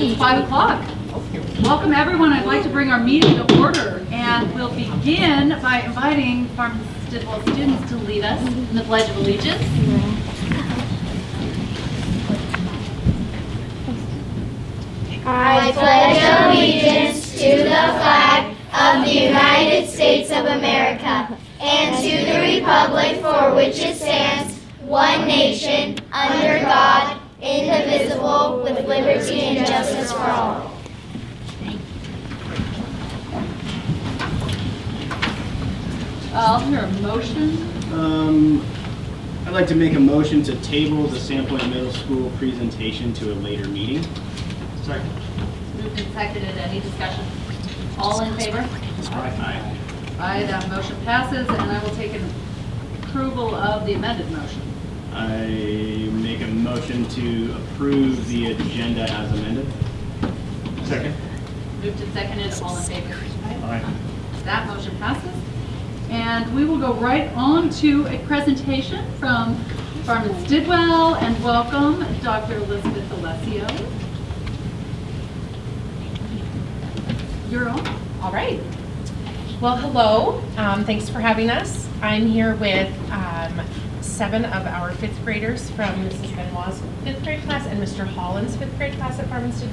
It's 5 o'clock. Welcome everyone. I'd like to bring our meeting to order, and we'll begin by inviting Farmstead students to lead us in the Pledge of Allegiance. I pledge allegiance to the flag of the United States of America and to the republic for which it stands, one nation, under God, indivisible, with liberty and justice for all. I'll hear a motion. I'd like to make a motion to table the Sandpoint Middle School presentation to a later meeting. Second. Moved and seconded. Any discussion? All in favor? Aye. Aye, that motion passes, and I will take an approval of the amended motion. I make a motion to approve the agenda as amended. Second. Moved and seconded. All in favor? Aye. That motion passes. And we will go right on to a presentation from Farmstead, and welcome Dr. Elizabeth Alessio. You're on. All right. Well, hello. Thanks for having us. I'm here with 7 of our 5th graders from Mrs. Benoit's 5th grade class and Mr. Holland's 5th grade class at Farmstead.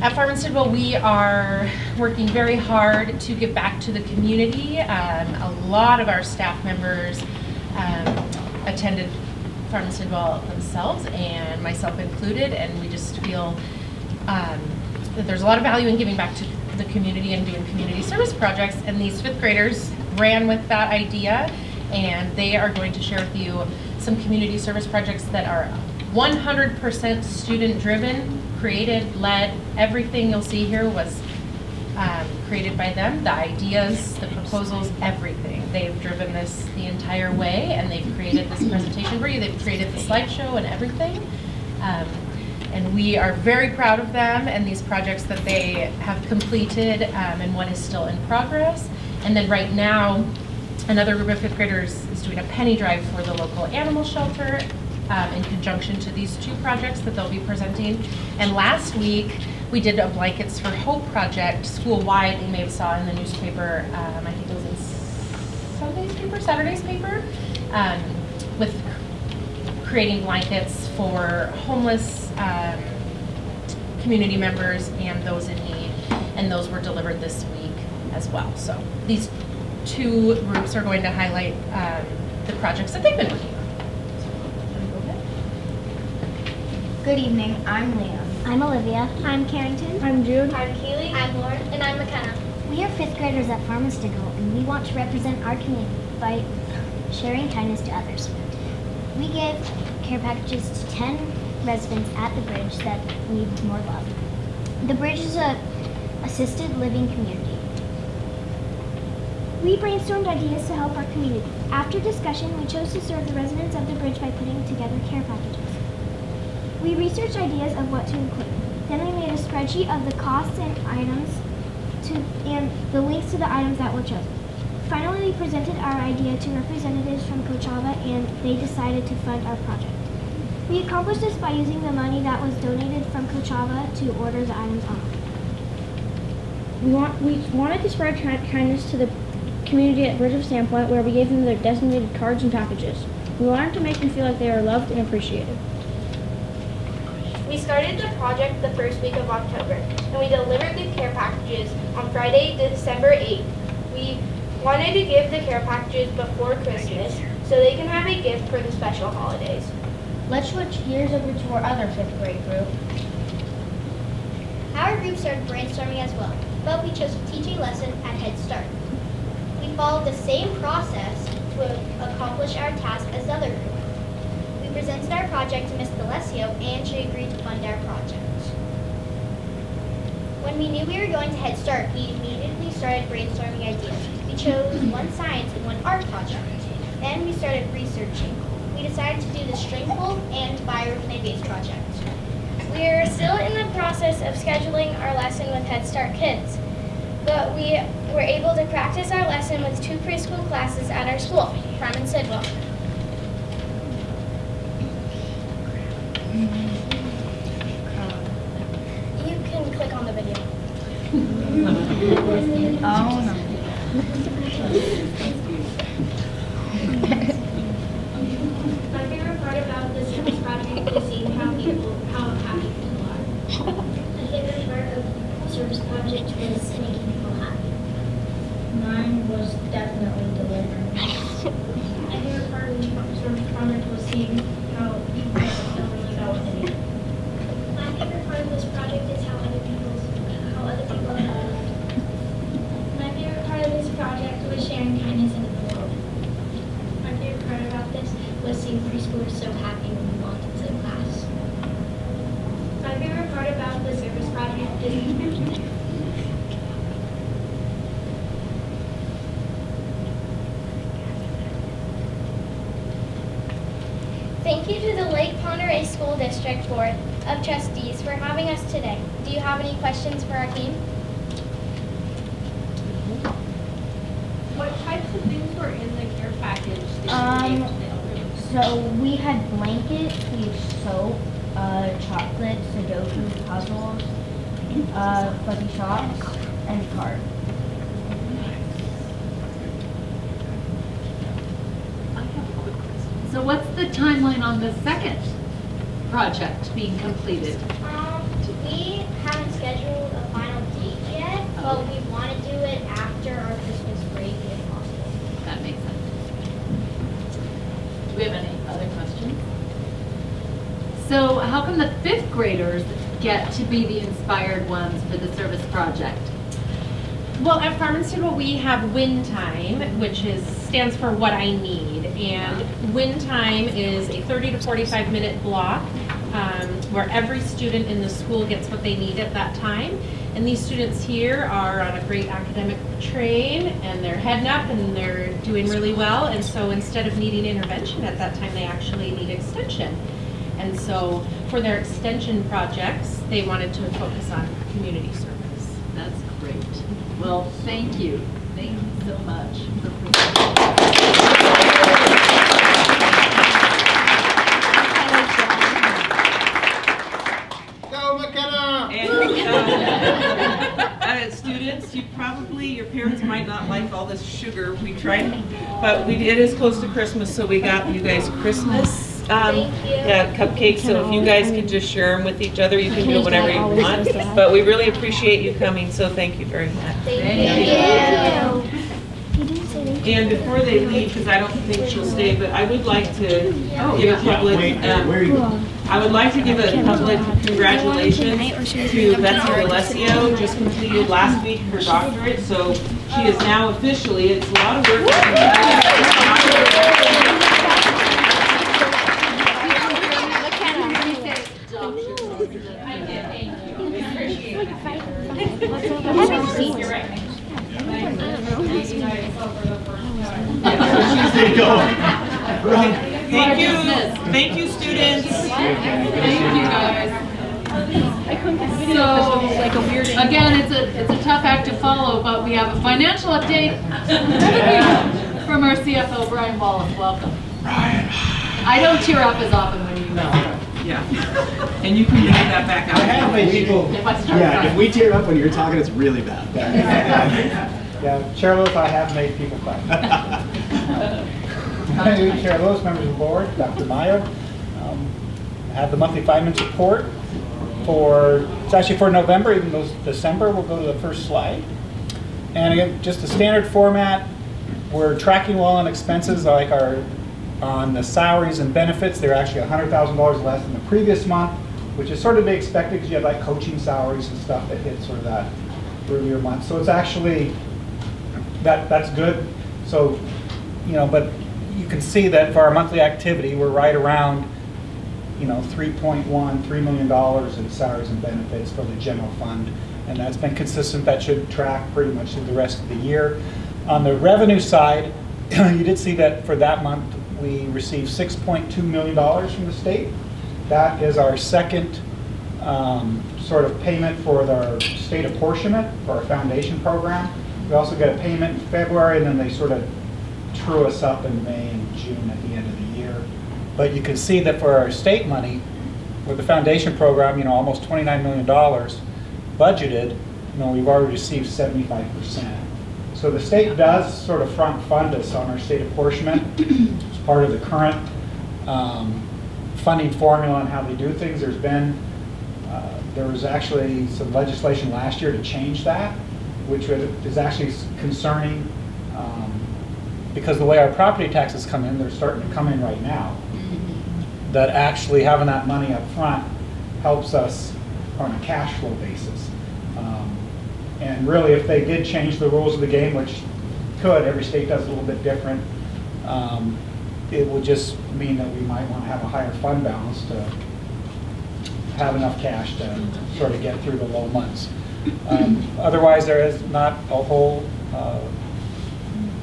At Farmstead, we are working very hard to give back to the community. A lot of our staff members attended Farmstead themselves, and myself included, and we just feel that there's a lot of value in giving back to the community and doing community service projects, and these 5th graders ran with that idea, and they are going to share with you some community service projects that are 100% student driven, created, led. Everything you'll see here was created by them. The ideas, the proposals, everything. They've driven this the entire way, and they've created this presentation for you. They've created the slideshow and everything. And we are very proud of them and these projects that they have completed and what is still in progress. And then right now, another group of 5th graders is doing a penny drive for the local animal shelter in conjunction to these 2 projects that they'll be presenting. And last week, we did a Blankets for Hope project school-wide. You may have saw in the newspaper, I think it was in Saturday's paper, with creating blankets for homeless community members and those in need, and those were delivered this week as well. So these 2 groups are going to highlight the projects that they've been working on. Good evening, I'm Liam. I'm Olivia. I'm Carrington. I'm Jude. I'm Keely. I'm Lauren. And I'm McKenna. We are 5th graders at Farmstead, and we want to represent our community by sharing kindness to others. We gave care packages to 10 residents at the bridge that need more love. The bridge is an assisted living community. We brainstormed ideas to help our community. After discussion, we chose to serve the residents of the bridge by putting together care packages. We researched ideas of what to include. Then we made a spreadsheet of the costs and items and the links to the items that were chosen. Finally, we presented our idea to representatives from Coachella, and they decided to fund our project. We accomplished this by using the money that was donated from Coachella to order the items online. We wanted to spread kindness to the community at Bridge of Sandpoint, where we gave them their designated cards and packages. We wanted to make them feel like they are loved and appreciated. We started the project the first week of October, and we delivered the care packages on Friday, December 8th. We wanted to give the care packages before Christmas so they can have a gift for the special holidays. Let's switch gears over to our other 5th grade group. Our group started brainstorming as well, but we chose to teach a lesson at Head Start. We followed the same process to accomplish our task as the other group. We presented our project to Ms. Alessio, and she agreed to fund our project. When we knew we were going to Head Start, we immediately started brainstorming ideas. We chose one science and one art project. Then we started researching. We decided to do the string pull and biorefinite project. We are still in the process of scheduling our lesson with Head Start kids, but we were able to practice our lesson with 2 preschool classes at our school, Farmstead. Oh, no. My favorite part about the service project is seeing how happy people are. My favorite part of the service project was making people happy. Mine was definitely delivering. My favorite part of the service project was seeing how people don't really know what they need. My favorite part of this project is how other people are loved. My favorite part of this project was sharing kindness into the world. My favorite part about this was seeing preschoolers so happy when we walked into class. My favorite part about the service project is Thank you to the Lake Ponderay School District Board of Trustees for having us today. Do you have any questions for our team? What types of things were in the care package that you gave to the elderly? So we had blankets, we had soap, chocolate, Sudoku puzzles, fuzzy socks, and cards. So what's the timeline on the second project being completed? We haven't scheduled a final date yet, but we want to do it after our Christmas break if possible. That makes sense. Do we have any other questions? So how come the fifth graders get to be the inspired ones for the service project? Well, at Farmington, we have win time, which stands for what I need. And win time is a 30 to 45 minute block where every student in the school gets what they need at that time. And these students here are on a great academic train and they're heading up and they're doing really well. And so instead of needing intervention at that time, they actually need extension. And so for their extension projects, they wanted to focus on community service. That's great. Well, thank you. Thank you so much. Go McKenna! And students, your parents might not like all this sugar we tried, but it is close to Christmas, so we got you guys Christmas. Cupcakes, so if you guys can just share them with each other, you can do whatever you want. But we really appreciate you coming, so thank you very much. Thank you. And before they leave, because I don't think she'll stay, but I would like to give a public, Where are you going? I would like to give a public congratulations to Betsy Alessio, just completed last week her doctorate, so she is now officially, it's a lot of work. There you go. Thank you, students. Thank you, guys. So, again, it's a tough act to follow, but we have a financial update from our CFO, Brian Wallace. Welcome. Brian. I don't tear up as often when you know. Yeah. And you can read that back out. I have made people, If I start yeah, crying. if we tear up when you're talking, it's really bad. Yeah, Chair Lewis, I have made people cry. Chair Lewis, members of the board, Dr. Meyer, I have the monthly finance report it's actually for November, even though it's December. We'll go to the first slide. And again, just a standard format. We're tracking well on expenses on the salaries and benefits. They're actually $100,000 less than the previous month, which is sort of to be expected because you have coaching salaries and stuff that hit sort of that earlier month. So it's actually, that's good. So, but you can see that for our monthly activity, we're right around, $3 million in salaries and benefits for the general fund. And that's been consistent. That should track pretty much through the rest of the year. On the revenue side, you did see that for that month, we received $6.2 million from the state. That is our second sort of payment for our state apportionment for our foundation program. We also get a payment in February, and then they sort of true us up in May and June at the end of the year. But you can see that for our state money, with the foundation program, almost $29 million budgeted, we've already received 75%. So the state does sort of front fund us on our state apportionment. It's part of the current funding formula on how they do things. There was actually some legislation last year to change that, which is actually concerning because the way our property taxes come in, they're starting to come in right now. That actually having that money up front helps us on a cash flow basis. And really, if they did change the rules of the game, which could, every state does a little bit different, it would just mean that we might want to have a higher fund balance to have enough cash to sort of get through the low months. Otherwise, there is not a whole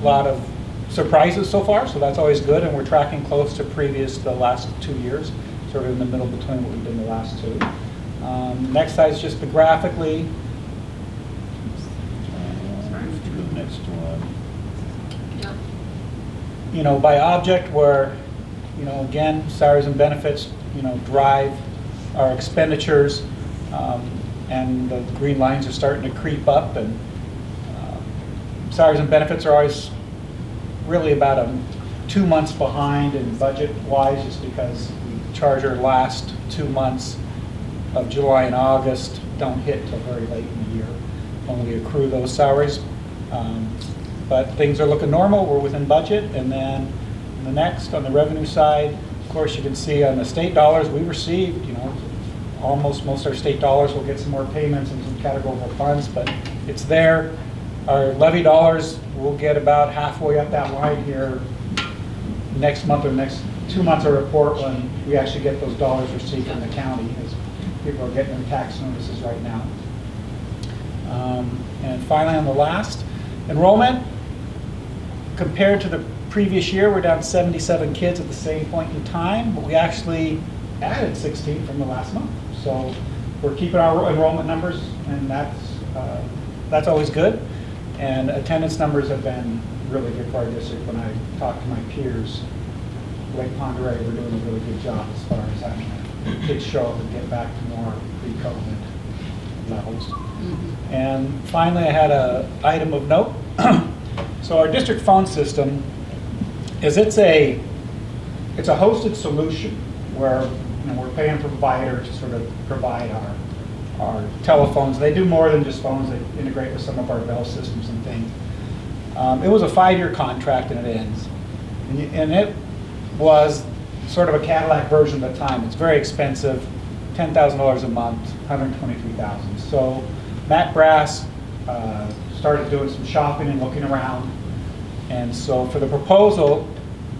lot of surprises so far, so that's always good, and we're tracking close to the last 2 years, sort of in the middle between what we've done the last two. Next slide is just the graphically. Next one. By object, where, again, salaries and benefits, drive our expenditures, and the green lines are starting to creep up, and salaries and benefits are always really about 2 months behind in budget-wise, just because we charge our last 2 months of July and August don't hit till very late in the year when we accrue those salaries. But things are looking normal. We're within budget. And then the next, on the revenue side, of course, you can see on the state dollars we received, almost most of our state dollars will get some more payments and some categorical funds, but it's there. Our levy dollars will get about halfway up that line here next month or next 2 months of report when we actually get those dollars received from the county, as people are getting their tax notices right now. And finally, on the last, enrollment. Compared to the previous year, we're down 77 kids at the same point in time, but we actually added 16 from the last month. So we're keeping our enrollment numbers, and that's always good. And attendance numbers have been really good for our district. When I talk to my peers, Lake Ponderay, we're doing a really good job as far as having kids show up and get back to more pre-COVID levels. And finally, I had an item of note. So our district phone system it's a hosted solution where we're paying a provider to sort of provide our telephones. They do more than just phones. They integrate with some of our bell systems and things. It was a 5-year contract and it ends. And it was sort of a Cadillac version at the time. It's very expensive, $10,000 a month, $123,000. So Matt Brass started doing some shopping and looking around. And so for the proposal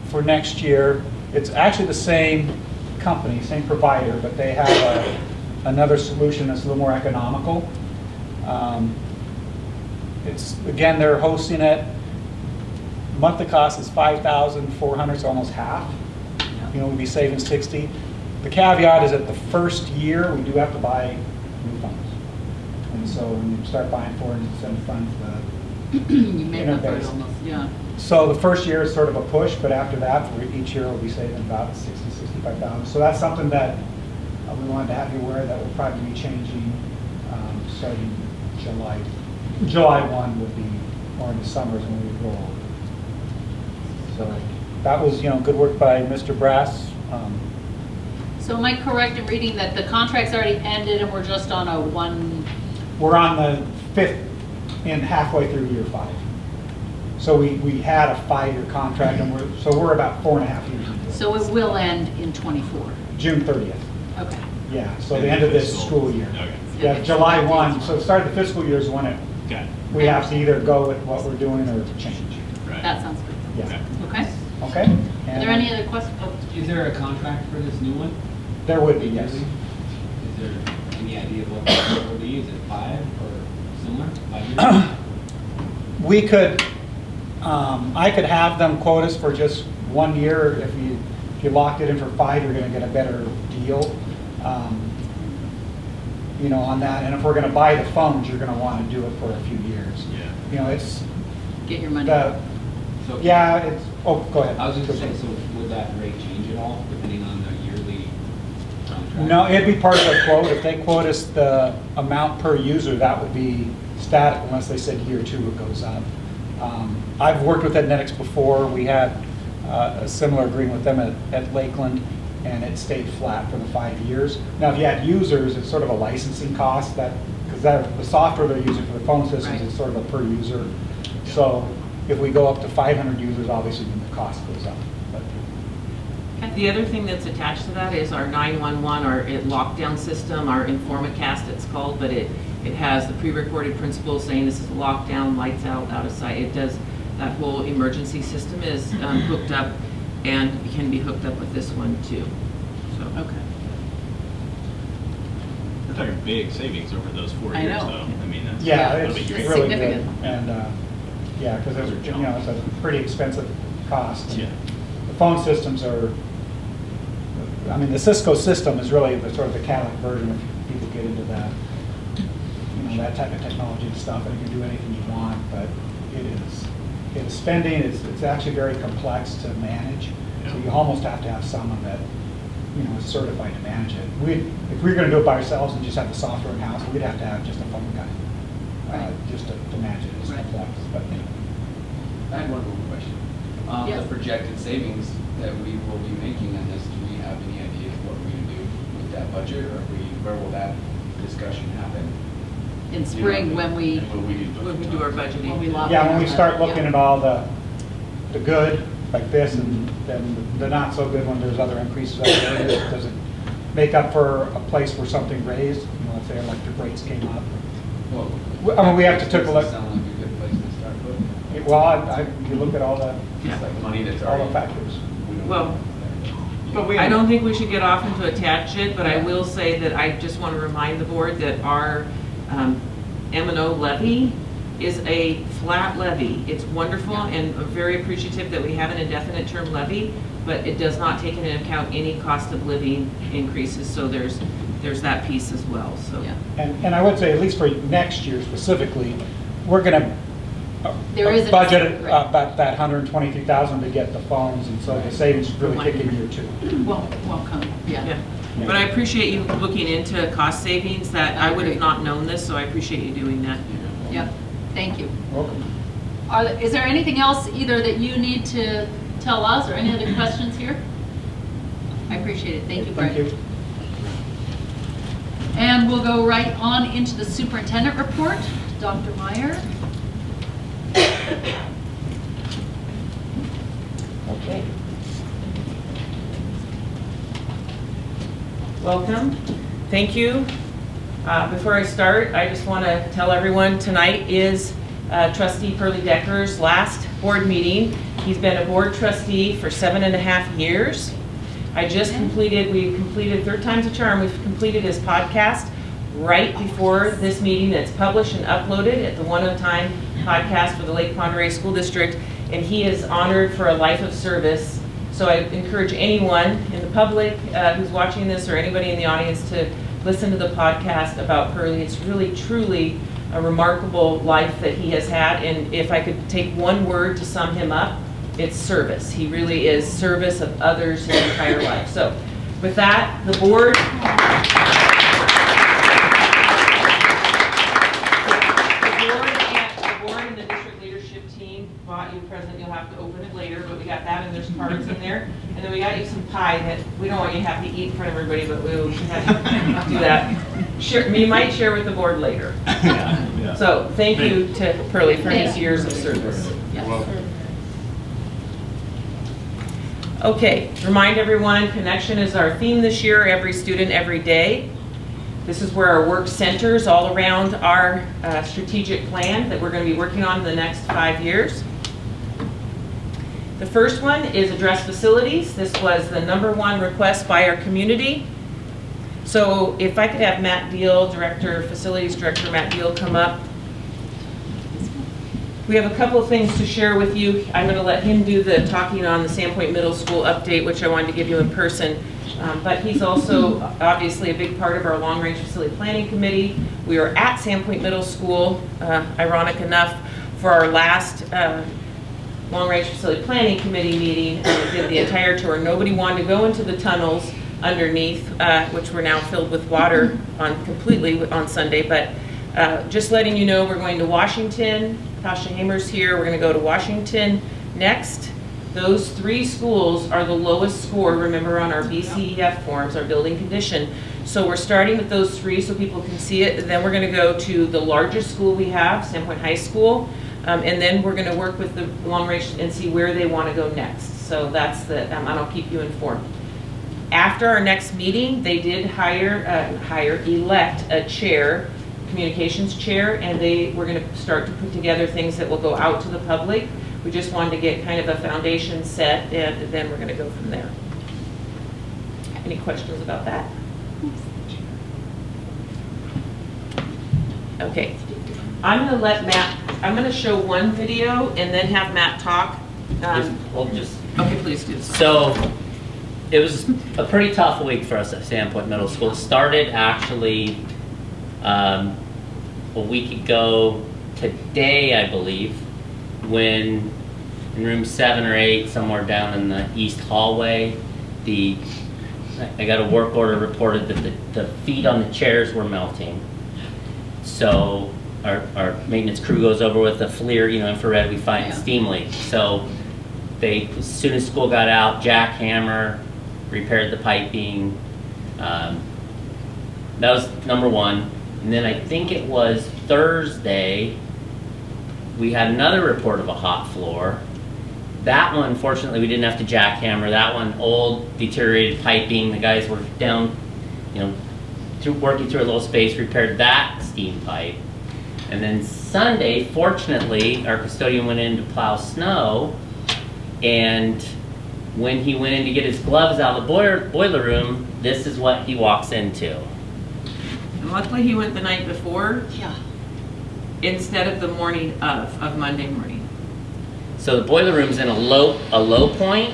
for next year, it's actually the same company, same provider, but they have another solution that's a little more economical. Again, they're hosting it. Monthly cost is $5,400, so almost half. We'll be saving $60. The caveat is that the first year we do have to buy new phones. And so when you start buying $407 funds, you make up for it interface. almost, yeah. So the first year is sort of a push, but after that, for each year we'll be saving about $65,000. So that's something that we wanted to have you aware that will probably be changing starting July 1 would be, or in the summers when we roll. So that was, good work by Mr. Brass. So am I correct in reading that the contract's already ended and we're just on a one? We're on the 5th and halfway through year 5. So we had a 5-year contract, and we're about 4.5 years into it. So it will end in '24? June 30th. Okay. Yeah, so the end of this school year. Okay. Yeah, July 1, so the start of the fiscal year is when Okay. we have to either go with what we're doing or change. Right. That sounds good. Yeah. Okay. Okay? Are there any other questions? Oh, Is there a contract for this new one? There would be, yes. Is there any idea of what it will be? Is it 5 or similar? 5 years? We could, I could have them quote us for just 1 year. If you locked it in for 5, you're going to get a better deal, on that. And if we're going to buy the phones, you're going to want to do it for a few years. Yeah. It's get your money. So, go ahead. I was just saying, so would that rate change at all depending on the yearly contract? No, it'd be part of the quote. If they quote us the amount per user, that would be static unless they said year 2 it goes up. I've worked with Ednetics before. We had a similar agreement with them at Lakeland, and it stayed flat for the 5 years. Now, if you had users, it's sort of a licensing cost, because the software they're using for the phone systems is sort of a per user. So if we go up to 500 users, obviously then the cost goes up. But The other thing that's attached to that is our 911, our lockdown system, our Informacast it's called, but it has the pre-recorded principles saying this is a lockdown, lights out, out of sight. It does, that whole emergency system is hooked up and can be hooked up with this one too. So. Okay. We're talking big savings over those 4 I years, know. though. I mean, that's yeah, that'll it's be great. really significant. good. And yeah, because it's a pretty expensive cost. Yeah. The phone systems are, I mean, the Cisco system is really the sort of the Catholic version if people get into that, that type of technology and stuff, and you can do anything you want, but it's spending, it's actually very complex to manage, so you almost have to have someone that, is certified to manage it. If we were going to do it by ourselves and just have the software in-house, we'd have to have just a phone guy, just to manage it. It's complex, but I had one more question. Yes. The projected savings that we will be making on this, do we have any idea of what we're going to do with that budget, or where will that discussion happen? In spring, when we do our budgeting. when we lock yeah, when in we on start that, looking yeah. at all the good, like this, and then the not so good when there's other increases out there, does it make up for a place where something raised? Let's say electric rates came up. Well, I mean, we have to take a look. Sound like a good place to start looking. Well, you look at all the It's like money that's all already. the factors. Well, I don't think we should get off into a tangent, but I will say that I just want to remind the board that our M&O levy is a flat levy. It's wonderful and very appreciative that we have an indefinite term levy, but it does not take into account any cost of living increases, so there's that piece as well. So. Yeah. And I would say, at least for next year specifically, we're going to There is a budget separate rate. about that 123,000 to get the phones, and so the savings really kick in year 2. Won't come, Yeah, but I appreciate you looking into cost savings. That I would have not known this, so I appreciate you doing that. Yep, thank you. Welcome. Is there anything else either that you need to tell us or any other questions here? I appreciate it. Thank you, Brian. Thank you. And we'll go right on into the superintendent report. Dr. Meyer. Okay. Welcome. Thank you. Before I start, I just want to tell everyone tonight is Trustee Pearlie Decker's last board meeting. He's been a board trustee for 7.5 years. We completed third time's a charm. We've completed his podcast right before this meeting. That's published and uploaded at the One of Time podcast for the Lake Pend Oreille School District, and he is honored for a life of service. So I encourage anyone in the public who's watching this or anybody in the audience to listen to the podcast about Pearlie. It's really, truly a remarkable life that he has had, and if I could take one word to sum him up, it's service. He really is service of others his entire life. So with that, the board and the district leadership team bought you a present. You'll have to open it later, but we got that, and there's cards in there. And then we got you some pie that we don't want you to have to eat in front of everybody, but we'll have to do that. You might share with the board later. Yeah. So thank you to Pearlie for his years of service. You're welcome. Okay, remind everyone, connection is our theme this year, every student, every day. This is where our work centers all around our strategic plan that we're going to be working on in the next 5 years. The first one is address facilities. This was the #1 request by our community. So if I could have Matt Deal, Facilities Director Matt Deal, come up. We have a couple of things to share with you. I'm going to let him do the talking on the Sandpoint Middle School update, which I wanted to give you in person. But he's also obviously a big part of our long-range facility planning committee. We are at Sandpoint Middle School, ironic enough, for our last long-range facility planning committee meeting. We did the entire tour. Nobody wanted to go into the tunnels underneath, which were now filled with water completely on Sunday, but Just letting you know, we're going to Washington. Tasha Hamer's here. We're going to go to Washington next. Those 3 schools are the lowest score, remember, on our BCEF forms, our building condition. So we're starting with those 3 so people can see it. And then we're going to go to the largest school we have, Sandpoint High School. And then we're going to work with the long range and see where they want to go next. So that's the, and I'll keep you informed. After our next meeting, they did elect a chair, communications chair, and we're going to start to put together things that will go out to the public. We just wanted to get kind of a foundation set, and then we're going to go from there. Any questions about that? Okay. I'm going to let Matt, I'm going to show one video and then have Matt talk. Okay, please do. So, it was a pretty tough week for us at Sandpoint Middle School. It started actually a week ago today, I believe, when in room 7 or 8, somewhere down in the east hallway, I got a work order reported that the feet on the chairs were melting. So our maintenance crew goes over with a FLIR, infrared, we find a steam leak. So as soon as school got out, jackhammer, repaired the piping. That was number 1. And then I think it was Thursday, we had another report of a hot floor. That one, fortunately, we didn't have to jackhammer. That one, old, deteriorated piping. The guys were down, working through a little space, repaired that steam pipe. And then Sunday, fortunately, our custodian went in to plow snow, and when he went in to get his gloves out of the boiler room, this is what he walks into. And luckily he went the night before, instead of the morning of Monday morning. So the boiler room's in a low point,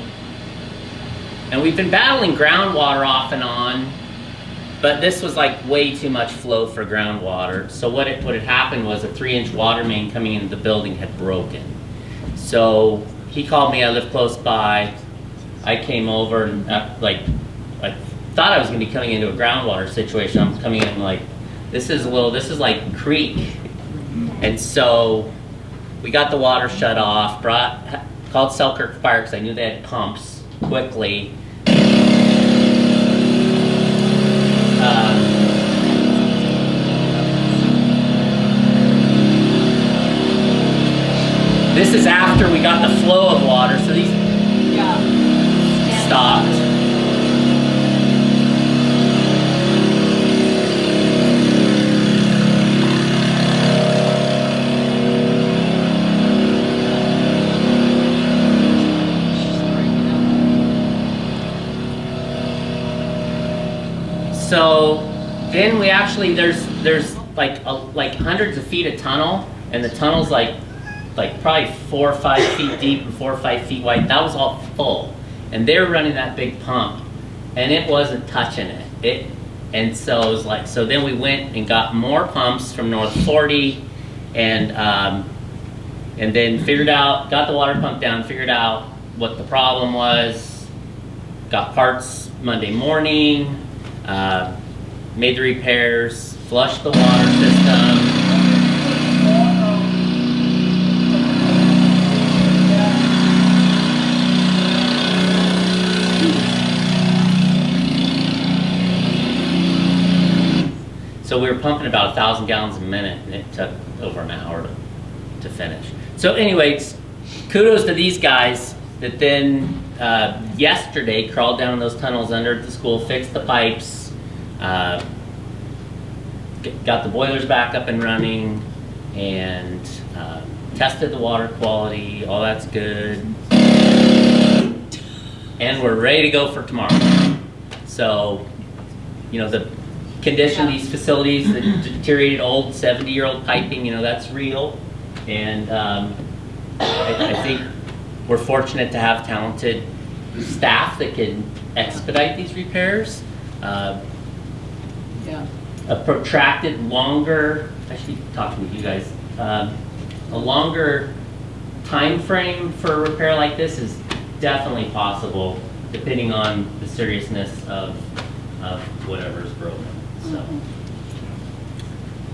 and we've been battling groundwater off and on, but this was like way too much flow for groundwater. So what had happened was a 3-inch water main coming into the building had broken. So he called me, I live close by. I came over and I thought I was gonna be coming into a groundwater situation. I'm coming in like, this is like creek. And so we got the water shut off, called Selkirk Fire because I knew they had pumps quickly. This is after we got the flow of water, so these stopped. So then we actually, there's like hundreds of feet of tunnel, and the tunnel's like probably 4 or 5 feet deep and 4 or 5 feet wide. That was all full, and they were running that big pump, and it wasn't touching it. And so it was like, so then we went and got more pumps from North 40, and then got the water pump down, figured out what the problem was, got parts Monday morning. Made the repairs, flushed the water system. So we were pumping about 1,000 gallons a minute, and it took over an hour to finish. So anyways, kudos to these guys that then yesterday crawled down those tunnels under the school, fixed the pipes, got the boilers back up and running, and tested the water quality. All that's good, and we're ready to go for tomorrow. So, the condition of these facilities, the deteriorated old 70-year-old piping, that's real, and I think we're fortunate to have talented staff that can expedite these repairs. A protracted, longer, I should be talking to you guys, a longer time frame for a repair like this is definitely possible, depending on the seriousness of whatever's broken. So.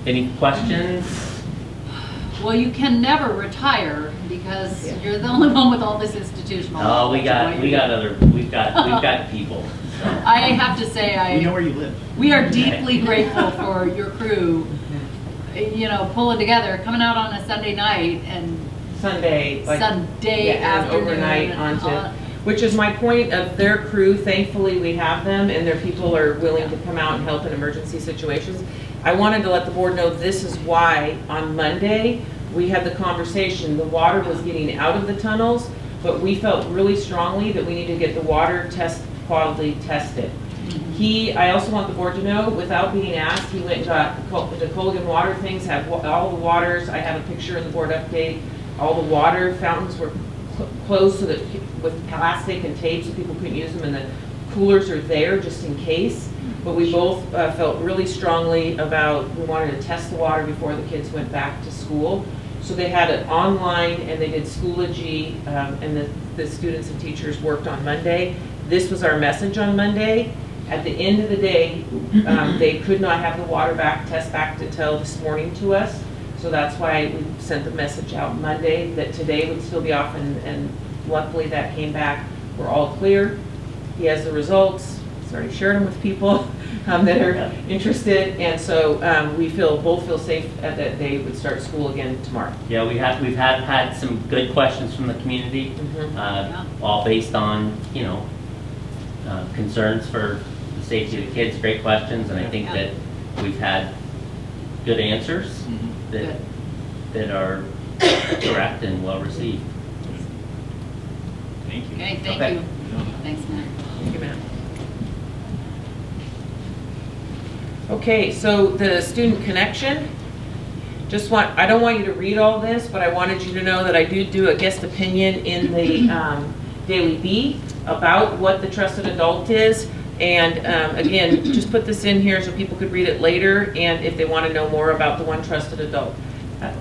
Any questions? Well, you can never retire because you're the only one with all this institutional. Oh, we've got people. So. I have to say, We know where you live. we are deeply grateful for your crew, you know, pulling together, coming out on a Sunday night and Sunday Sunday and afternoon. overnight onto, which is my point of their crew. Thankfully, we have them, and their people are willing to come out and help in emergency situations. I wanted to let the board know this is why on Monday we had the conversation. The water was getting out of the tunnels, but we felt really strongly that we need to get the water quality tested. I also want the board to know, without being asked, he went and got the Colgan water things, had all the waters. I have a picture in the board update. All the water fountains were closed so that with plastic and tape so people couldn't use them, and the coolers are there just in case. But we both felt really strongly about, we wanted to test the water before the kids went back to school. So they had it online, and they did Schoology, and the students and teachers worked on Monday. This was our message on Monday. At the end of the day, they could not have the water test back until this morning to us. So that's why we sent the message out Monday that today would still be off, and luckily that came back. We're all clear. He has the results. He's already shared them with people that are interested, and so we both feel safe that they would start school again tomorrow. Yeah, we've had some good questions from the community, all based on concerns for the safety of the kids. Great questions, and I think that we've had good answers that are correct and well received. Thank you. Okay, thank you. Thanks, Matt. Thank you, Matt. Okay, so the student connection. I don't want you to read all this, but I wanted you to know that I do a guest opinion in the Daily Bee about what the trusted adult is. And again, just put this in here so people could read it later, and if they want to know more about the one trusted adult.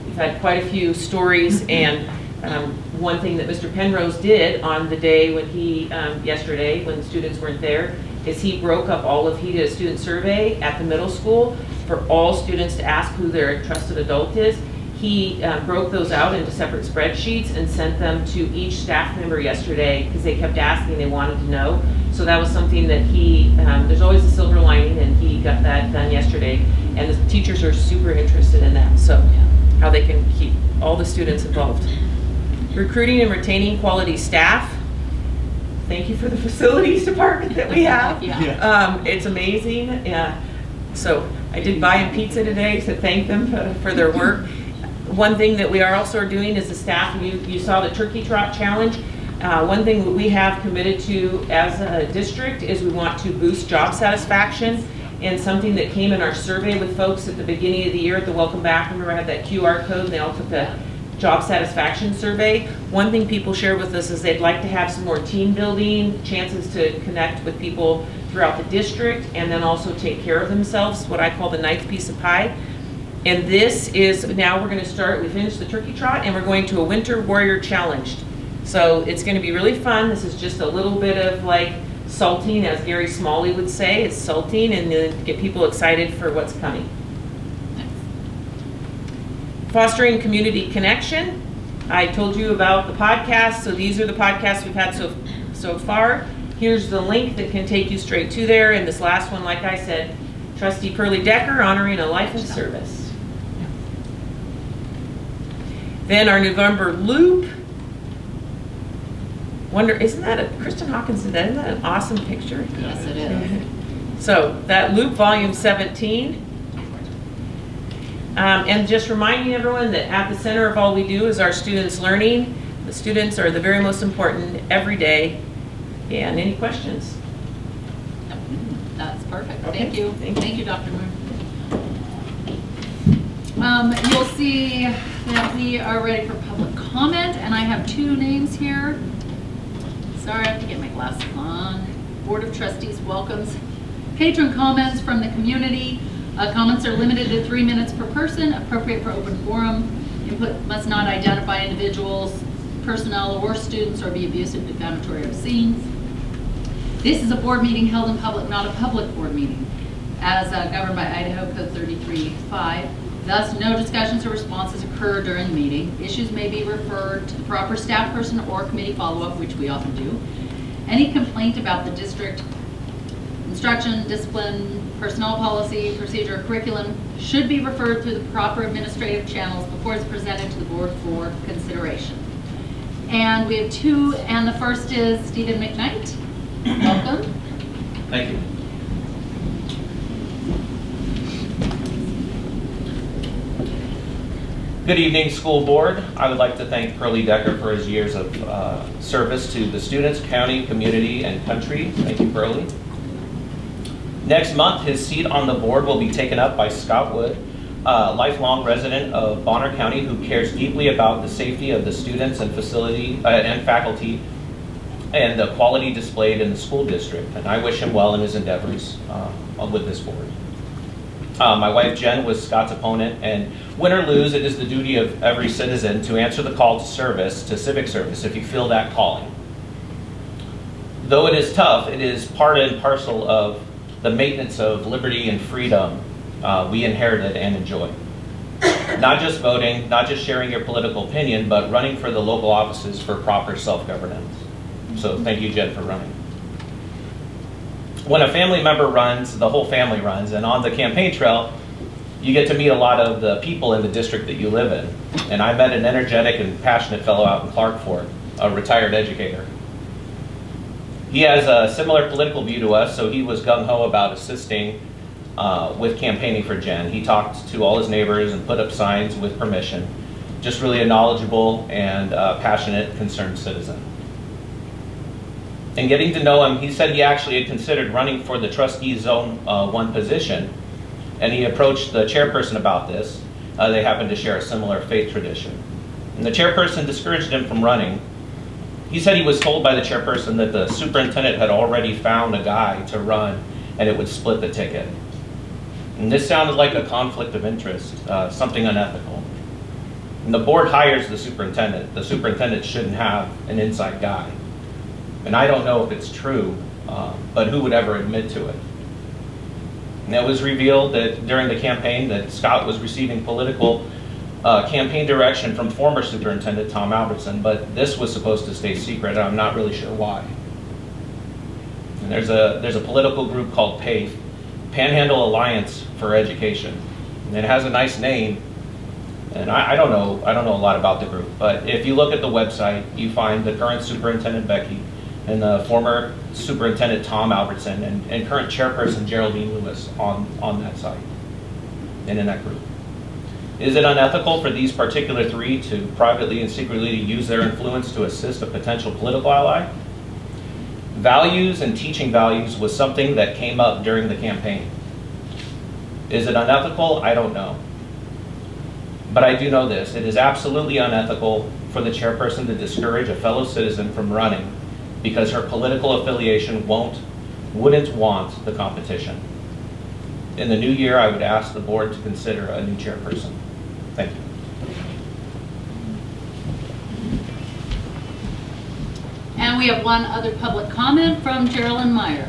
We've had quite a few stories, and one thing that Mr. Penrose did on the day when yesterday, when the students weren't there, is he broke up he did a student survey at the middle school for all students to ask who their trusted adult is. He broke those out into separate spreadsheets and sent them to each staff member yesterday because they kept asking, they wanted to know. So that was something that there's always a silver lining, and he got that done yesterday. And the teachers are super interested in that, so how they can keep all the students involved. Recruiting and retaining quality staff. Thank you for the facilities department that we have. It's amazing. So I did buy them pizza today to thank them for their work. One thing that we are also doing is the staff, you saw the turkey trot challenge. One thing that we have committed to as a district is we want to boost job satisfaction, and something that came in our survey with folks at the beginning of the year at the welcome back, remember I had that QR code and they all took the job satisfaction survey. One thing people shared with us is they'd like to have some more team building, chances to connect with people throughout the district, and then also take care of themselves, what I call the ninth piece of pie. And this is, now we're going to start, we finished the turkey trot, and we're going to a Winter Warrior Challenge. So it's going to be really fun. This is just a little bit of like salting, as Gary Smalley would say. It's salting, and then get people excited for what's coming. Fostering community connection. I told you about the podcast, so these are the podcasts we've had so far. Here's the link that can take you straight to there, and this last one, like I said, Trustee Pearlie Decker, honoring a life of service. Then our November loop. Isn't that Kristen Hawkins did that? Isn't that an awesome picture? Yes, it is. So that loop, volume 17. And just reminding everyone that at the center of all we do is our students' learning. The students are the very most important every day. And any questions? That's perfect. Okay. Thank you. Thank you, Dr. Moore. You'll see that we are ready for public comment, and I have two names here. Sorry, I have to get my glasses on. Board of Trustees welcomes patron comments from the community. Comments are limited to 3 minutes per person, appropriate for open forum. Input must not identify individuals, personnel, or students, or be abusive, defamatory, or obscene. This is a board meeting held in public, not a public board meeting, as governed by Idaho Code 33.5. Thus, no discussions or responses occur during the meeting. Issues may be referred to the proper staff person or committee follow-up, which we often do. Any complaint about the district instruction, discipline, personnel policy, procedure, or curriculum should be referred through the proper administrative channels before it's presented to the board for consideration. And we have two, and the first is Stephen McKnight. Welcome. Thank you. Good evening, school board. I would like to thank Pearlie Decker for his years of service to the students, county, community, and country. Thank you, Pearlie. Next month, his seat on the board will be taken up by Scott Wood, a lifelong resident of Bonner County who cares deeply about the safety of the students and facility and faculty and the quality displayed in the school district. And I wish him well in his endeavors with this board. My wife Jen was Scott's opponent, and win or lose, it is the duty of every citizen to answer the call to service, to civic service, if you feel that calling. Though it is tough, it is part and parcel of the maintenance of liberty and freedom we inherited and enjoy. Not just voting, not just sharing your political opinion, but running for the local offices for proper self-governance. So thank you, Jen, for running. When a family member runs, the whole family runs, and on the campaign trail, you get to meet a lot of the people in the district that you live in. And I met an energetic and passionate fellow out in Clark Fort, a retired educator. He has a similar political view to us, so he was gung-ho about assisting with campaigning for Jen. He talked to all his neighbors and put up signs with permission. Just really a knowledgeable and passionate, concerned citizen. And getting to know him, he said he actually had considered running for the trustee zone 1 position, and he approached the chairperson about this. They happened to share a similar faith tradition. And the chairperson discouraged him from running. He said he was told by the chairperson that the superintendent had already found a guy to run and it would split the ticket. And this sounded like a conflict of interest, something unethical. And the board hires the superintendent. The superintendent shouldn't have an inside guy. And I don't know if it's true, but who would ever admit to it? And it was revealed that during the campaign that Scott was receiving political campaign direction from former superintendent Tom Albertson, but this was supposed to stay secret, and I'm not really sure why. And there's a political group called PAFE, Panhandle Alliance for Education. And it has a nice name, and I don't know a lot about the group, but if you look at the website, you find the current superintendent Becky and the former superintendent Tom Albertson and current chairperson Geraldine Lewis on that site and in that group. Is it unethical for these particular three to privately and secretly use their influence to assist a potential political ally? Values and teaching values was something that came up during the campaign. Is it unethical? I don't know. But I do know this. It is absolutely unethical for the chairperson to discourage a fellow citizen from running because her political affiliation wouldn't want the competition. In the new year, I would ask the board to consider a new chairperson. Thank you. And we have one other public comment from Geraldine Meyer.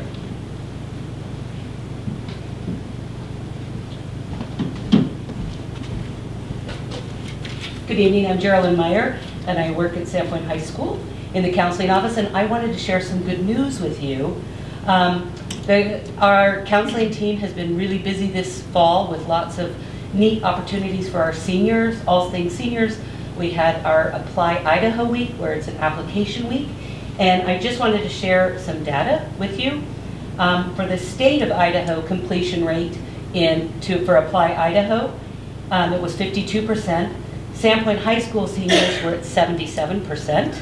Good evening, I'm Geraldine Meyer, and I work at Sandpoint High School in the counseling office, and I wanted to share some good news with you. Our counseling team has been really busy this fall with lots of neat opportunities for our seniors, all things seniors. We had our Apply Idaho week, where it's an application week, and I just wanted to share some data with you. For the state of Idaho completion rate for Apply Idaho, it was 52%. Sandpoint High School seniors were at 77%.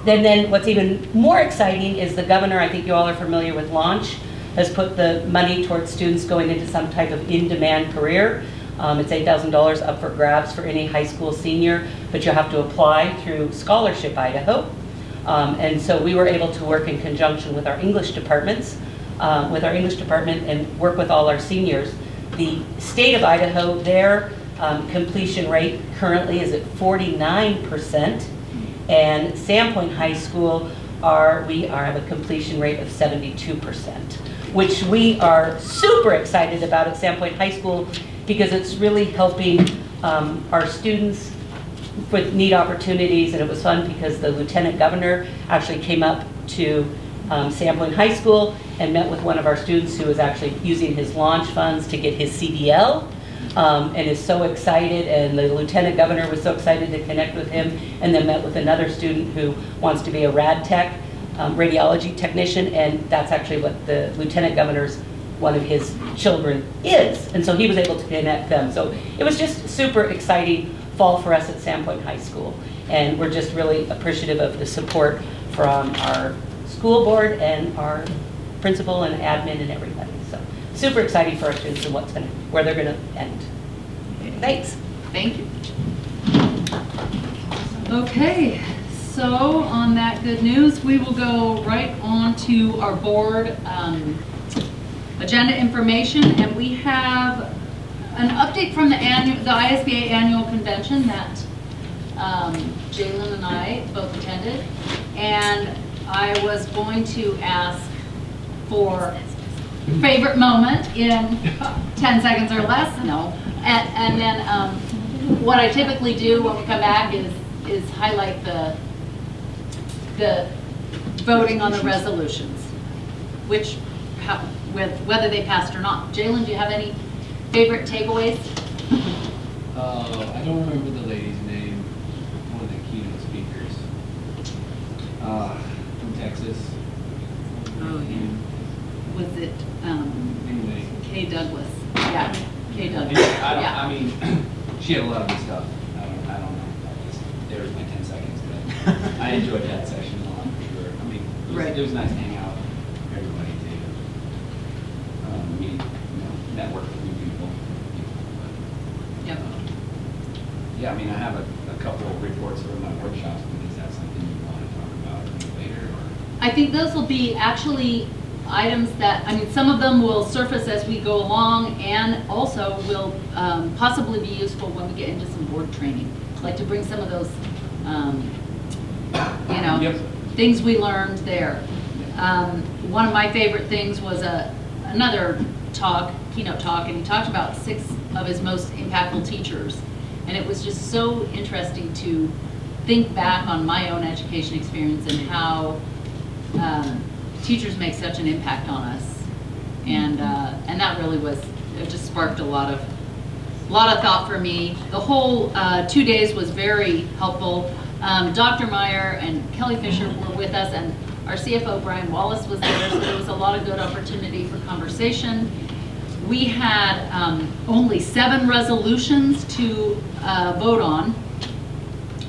Then what's even more exciting is the governor, I think you all are familiar with Launch, has put the money towards students going into some type of in-demand career. It's $8,000 up for grabs for any high school senior, but you have to apply through Scholarship Idaho. And so we were able to work in conjunction with our English departments, and work with all our seniors. The state of Idaho, their completion rate currently is at 49%, and Sandpoint High School we have a completion rate of 72%, which we are super excited about at Sandpoint High School because it's really helping our students with neat opportunities, and it was fun because the lieutenant governor actually came up to Sandpoint High School and met with one of our students who was actually using his launch funds to get his CDL, and is so excited, and the lieutenant governor was so excited to connect with him, and then met with another student who wants to be a rad tech, radiology technician, and that's actually what the lieutenant governor's one of his children is, and so he was able to connect them. So it was just super exciting fall for us at Sandpoint High School, and we're just really appreciative of the support from our school board and our principal and admin and everybody. So super exciting for our students and where they're going to end. Thanks. Thank you. Okay, so on that good news, we will go right on to our board agenda information, and we have an update from the ISBA annual convention that Jalen and I both attended, and I was going to ask for favorite moment in 10 seconds or less, no, and then what I typically do when we come back is highlight the voting on the resolutions, whether they passed or not. Jalen, do you have any favorite takeaways? I don't remember the lady's name, one of the keynote speakers from Texas. Oh, yeah. Was it Anyway. Kay Douglas? Yeah, Kay Douglas. I mean, she had a lot of good stuff. I don't know. There's my 10 seconds, but I enjoyed that session a lot for sure. I mean, it was nice to hang out with everybody to meet, network with new people. Yep. Yeah, I mean, I have a couple of reports from my workshops, but is that something you want to talk about later? Or? I think those will be actually items that, I mean, some of them will surface as we go along, and also will possibly be useful when we get into some board training. Like to bring some of those, Yep. things we learned there. One of my favorite things was another keynote talk, and he talked about 6 of his most impactful teachers. And it was just so interesting to think back on my own education experience and how teachers make such an impact on us. And that really it just sparked a lot of thought for me. The whole 2 days was very helpful. Dr. Meyer and Kelly Fisher were with us, and our CFO, Brian Wallace, was there, so there was a lot of good opportunity for conversation. We had only 7 resolutions to vote on,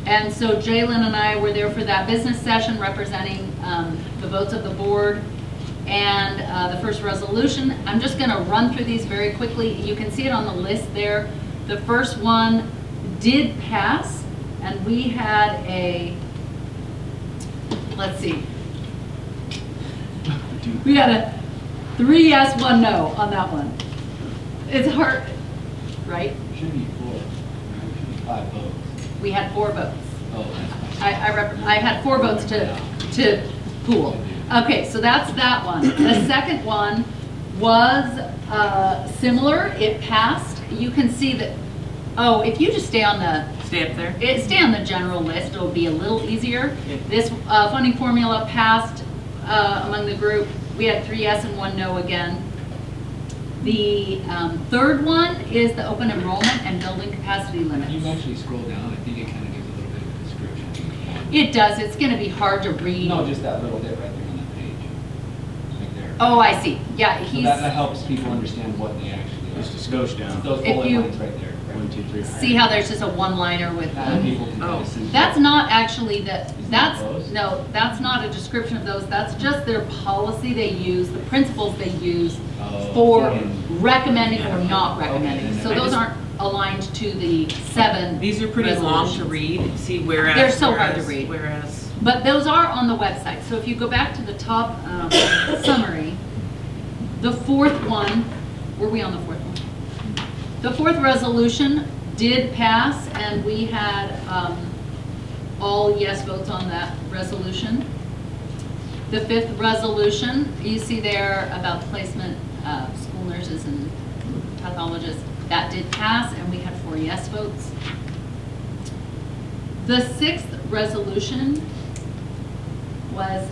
and so Jalen and I were there for that business session representing the votes of the board. And the first resolution, I'm just going to run through these very quickly. You can see it on the list there. The first one did pass, and we had we had a 3 yes, 1 no on that one. It's hard, right? It should be 4. It should be 5 votes. We had 4 votes. Oh, that's fine. I had 4 votes to pool. Okay, so that's that one. The second one was similar. It passed. You can see that. Oh, if you just stay up there. Stay on the general list. It'll be a little easier. This funding formula passed among the group. We had 3 yes and 1 no again. The third one is the open enrollment and building capacity limits. Can you actually scroll down? I think it kind of gives a little bit of a description. It does. It's going to be hard to read. No, just that little bit right there on that page. Right there. Oh, I see. Yeah, So that helps people understand what they actually are. Just a skosh down. Those If bullet you- lines right there. 1, 2, 3. See how there's just a one-liner with People can kind of see. That's not actually that's those? no, that's not a description of those. That's just their policy they use, the principles they use for recommending or not recommending. Okay. So those aren't aligned to the 7. These are pretty long to resolutions. read. See, whereas. They're so hard to read. Whereas. But those are on the website. So if you go back to the top summary, the 4th one, were we on the 4th one? The 4th resolution did pass, and we had all yes votes on that resolution. The 5th resolution, you see there about the placement of school nurses and pathologists. That did pass, and we had 4 yes votes. The 6th resolution was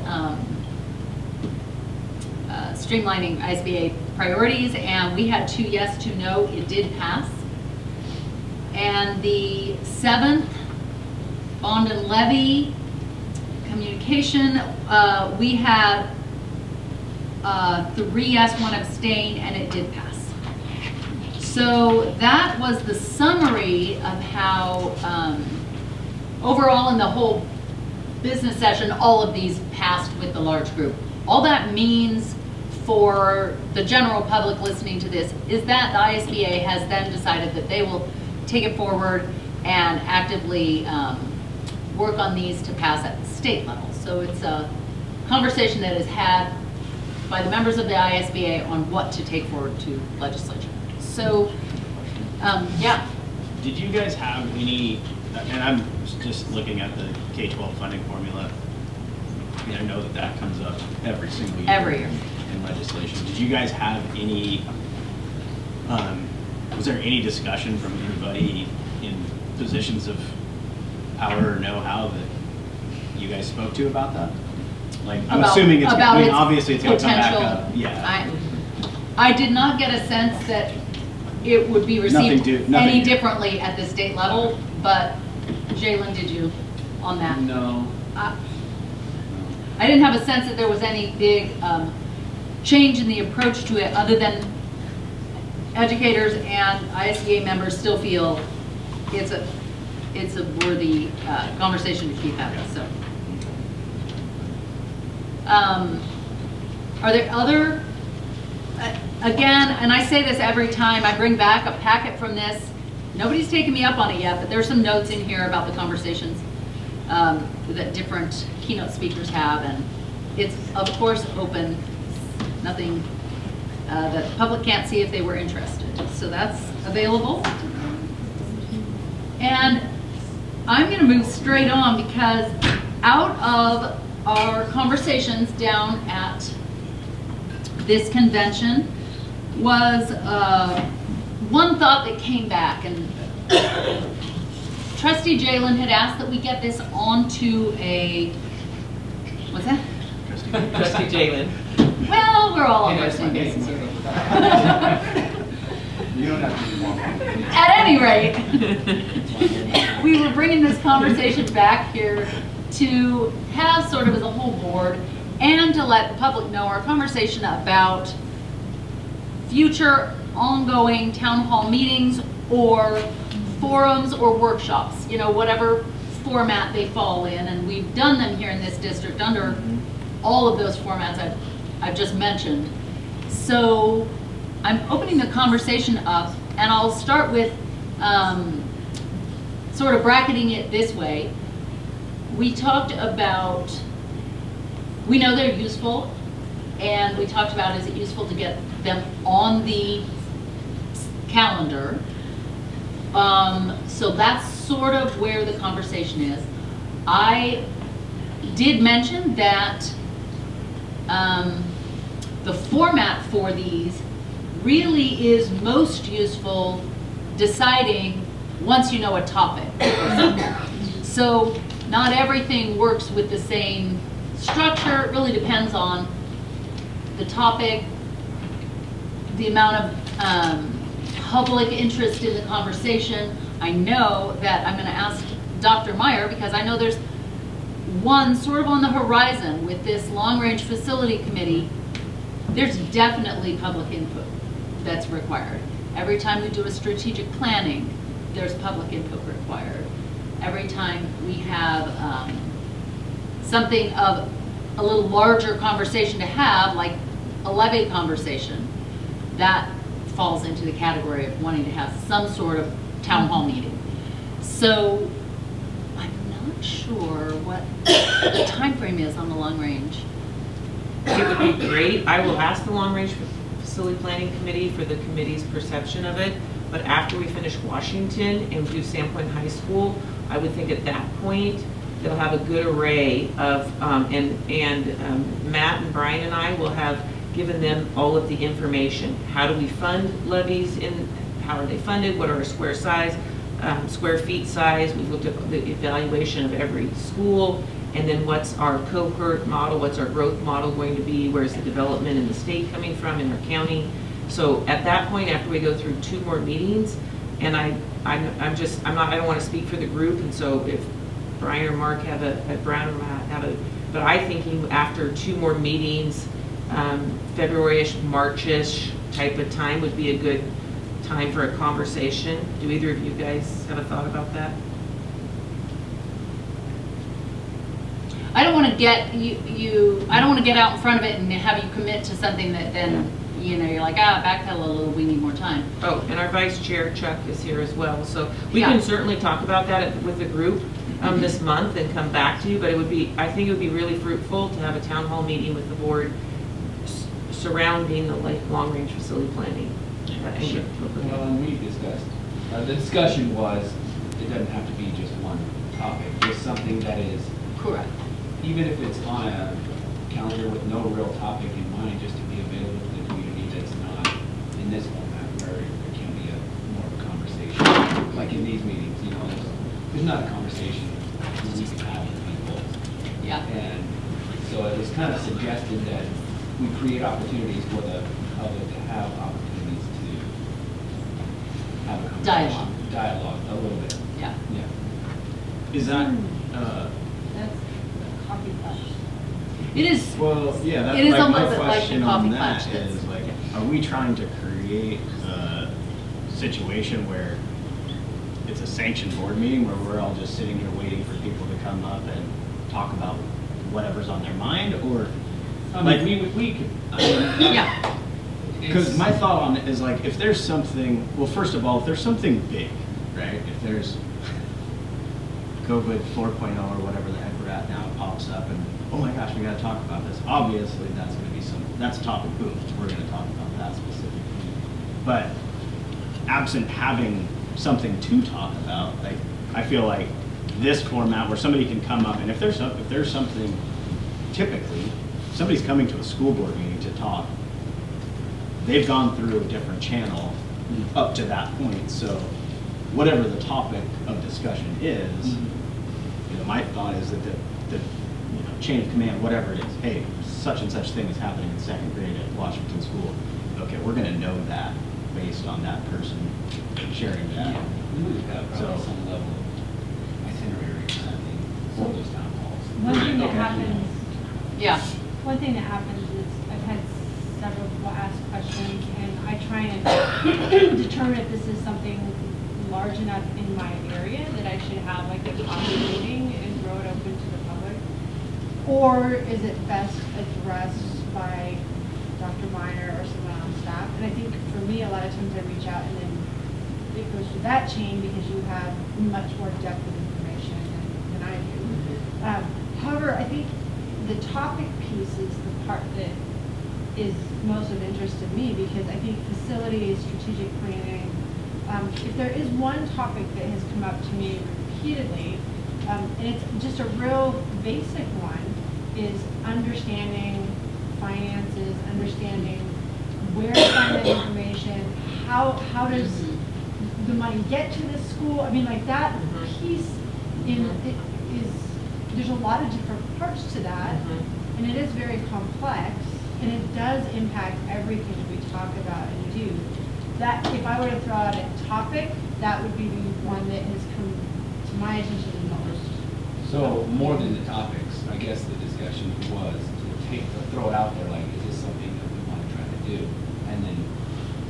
streamlining ISBA priorities, and we had 2 yes, 2 no. It did pass. And the 7th, bond and levy communication, we had 3 yes, 1 abstain, and it did pass. So that was the summary of how, overall in the whole business session, all of these passed with the large group. All that means for the general public listening to this is that the ISBA has then decided that they will take it forward and actively work on these to pass at the state level. So it's a conversation that is had by the members of the ISBA on what to take forward to legislature. So, yeah. Did you guys have any, and I'm just looking at the K-12 funding formula, I mean, I know that that comes up every single year. Every year. In legislation. Did you guys have any, was there any discussion from anybody in positions of power or know-how that you guys spoke to about that? Like, I'm assuming it's, I mean, obviously it's going to come back up. Yeah. I did not get a sense that it would be received any differently at the state level, but Jalen, did you on that? No. I didn't have a sense that there was any big change in the approach to it, other than educators and ISBA members still feel it's a worthy conversation to keep having. So, are there other? Again, and I say this every time, I bring back a packet from this. Nobody's taken me up on it yet, but there's some notes in here about the conversations that different keynote speakers have, and it's of course open, nothing that the public can't see if they were interested. So that's available. And I'm going to move straight on, because out of our conversations down at this convention was one thought that came back, and Trustee Jalen had asked that we get this onto a, what's that? Trustee Jalen. Well, we're all on our same basis here. You don't have to do more. At any rate, we were bringing this conversation back here to have sort of as a whole board, and to let the public know our conversation about future ongoing town hall meetings or forums or workshops, you know, whatever format they fall in. And we've done them here in this district under all of those formats I've just mentioned. So I'm opening the conversation up, and I'll start with sort of bracketing it this way. We talked about, we know they're useful, and we talked about, is it useful to get them on the calendar? So that's sort of where the conversation is. I did mention that the format for these really is most useful deciding once you know a topic. So not everything works with the same structure. It really depends on the topic, the amount of public interest in the conversation. I know that I'm going to ask Dr. Meyer, because I know there's one sort of on the horizon with this long-range facility committee. There's definitely public input that's required. Every time we do a strategic planning, there's public input required. Every time we have something of a little larger conversation to have, like a levy conversation, that falls into the category of wanting to have some sort of town hall meeting. So I'm not sure what the time frame is on the long range. It would be great. I will ask the Long Range Facility Planning Committee for the committee's perception of it, but after we finish Washington and do Sandpoint High School, I would think at that point they'll have a good array of, Matt and Brian and I will have given them all of the information. How do we fund levies in how are they funded, what are our square feet size. We've looked at the evaluation of every school, and then what's our cohort model, what's our growth model going to be, where's the development in the state coming from, in our county. So at that point, after we go through 2 more meetings, and I don't want to speak for the group, and so if Brian or Mark have Brown or Matt have a, but I think after 2 more meetings, February-ish, March-ish type of time would be a good time for a conversation. Do either of you guys have a thought about that? I don't want to get I don't want to get out in front of it and have you commit to something that then, you know, you're like, backpedal a little, we need more time. Oh, and our vice chair, Chuck, is here as well. So we can certainly talk about that with the group this month and come back to you, but I think it would be really fruitful to have a town hall meeting with the board surrounding the long-range facility planning. Sure. Well, and we discussed, the discussion was, it doesn't have to be just one topic, just something that is, correct. Even if it's on a calendar with no real topic in mind, just to be available to the community that's not in this format, where it can be more of a conversation. Like in these meetings, you know, there's not a conversation we can have with people. Yeah. And so it was kind of suggested that we create opportunities for the public to have opportunities to have a conversation. Dialogue a little bit. Yeah. Yeah. Is that, that's coffee flash. It is. well, yeah, that's it is like my almost like question the on coffee that flash is like, are we trying to create a situation where it's a sanctioned board meeting where we're all just sitting here waiting for people to come up and talk about whatever's on their mind, or I mean, we could. yeah. Because my thought on it is like, if there's something, well, first of all, if there's something big, right? If there's COVID 4.0 or whatever the heck we're at now pops up and, oh my gosh, we got to talk about this. Obviously, that's going to be that's a topic, boom, we're going to talk about that specifically. But absent having something to talk about, like, I feel like this format where somebody can come up and if there's something, typically, somebody's coming to a school board meeting to talk, they've gone through a different channel up to that point. So whatever the topic of discussion is, you know, my thought is that the chain of command, whatever it is, hey, such and such thing is happening in 2nd grade at Washington School. Okay, we're going to know that based on that person sharing that. Yeah, we would have probably some level of itinerary or something for those town halls. One thing that happens. Yeah. One thing that happens is I've had several people ask questions, and I try and determine if this is something large enough in my area that I should have like a coffee meeting and throw it open to the public, or is it best addressed by Dr. Miner or someone on staff? And I think for me, a lot of times I reach out and then it goes through that chain because you have much more depth of information than I do. However, I think the topic piece is the part that is most of interest to me, because I think facilities, strategic planning, if there is one topic that has come up to me repeatedly, and it's just a real basic one, is understanding finances, understanding where to find that information, how does the money get to the school? I mean, like that piece there's a lot of different parts to that, and it is very complex, and it does impact everything we talk about and do. That, if I were to throw out a topic, that would be the one that has come to my attention the most. So more than the topics, I guess the discussion was to throw it out there, like, is this something that we want to try to do? And then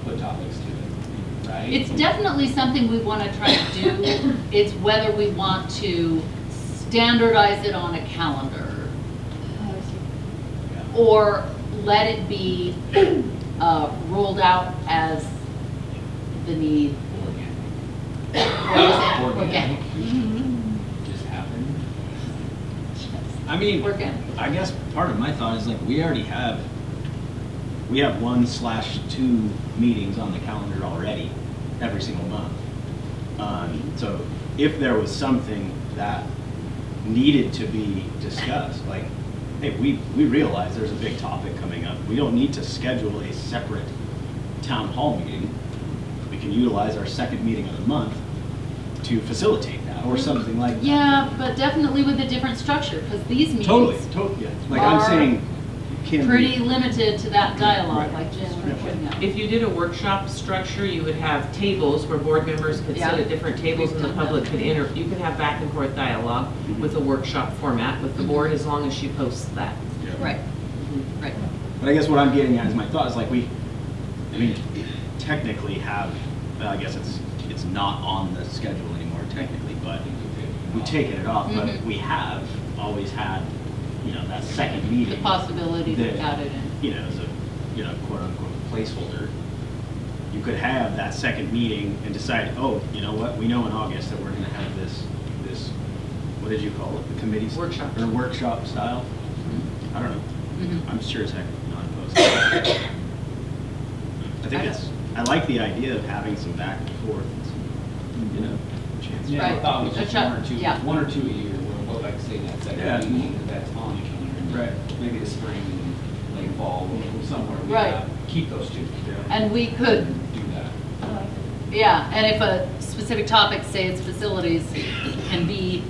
put topics to it, right? It's definitely something we want to try to do. It's whether we want to standardize it on a calendar or let it be rolled out as the need. Organic. Just happen. I mean, I guess part of my thought is like we already have 1/2 meetings on the calendar already every single month. So if there was something that needed to be discussed, like, hey, we realize there's a big topic coming up. We don't need to schedule a separate town hall meeting. we can utilize our second meeting of the month to facilitate that, or something like that. Yeah, but definitely with a different structure, because these meetings Totally, yeah. Like I'm saying, it can pretty be. limited to that dialogue, Right. like Jen was pointing out. If you did a workshop structure, you would have tables where board members could sit Yeah. at different tables and the public could you could have back and forth dialogue with a workshop format with the board as long as she posts that. Right, right. But I guess what I'm getting at is my thought is like technically have, well, I guess it's not on the schedule anymore technically, but we've taken it off, but we have always had, that second meeting. The possibility to that, add it in. As a, quote unquote placeholder. You could have that second meeting and decide, oh, you know what, we know in August that we're gonna have this, what did you call it, the committee's? Workshop. Or workshop style? I don't know. I'm sure as heck not opposed to that. I think I like the idea of having some back and forth, chance. Yeah, Right. I thought it was just Yeah. one or two a year, we'll go back to say that second meeting, that's on the calendar. Right. Maybe the spring and late fall, somewhere we Right. keep those two. And we could, Do that. yeah, and if a specific topic, say it's facilities, can be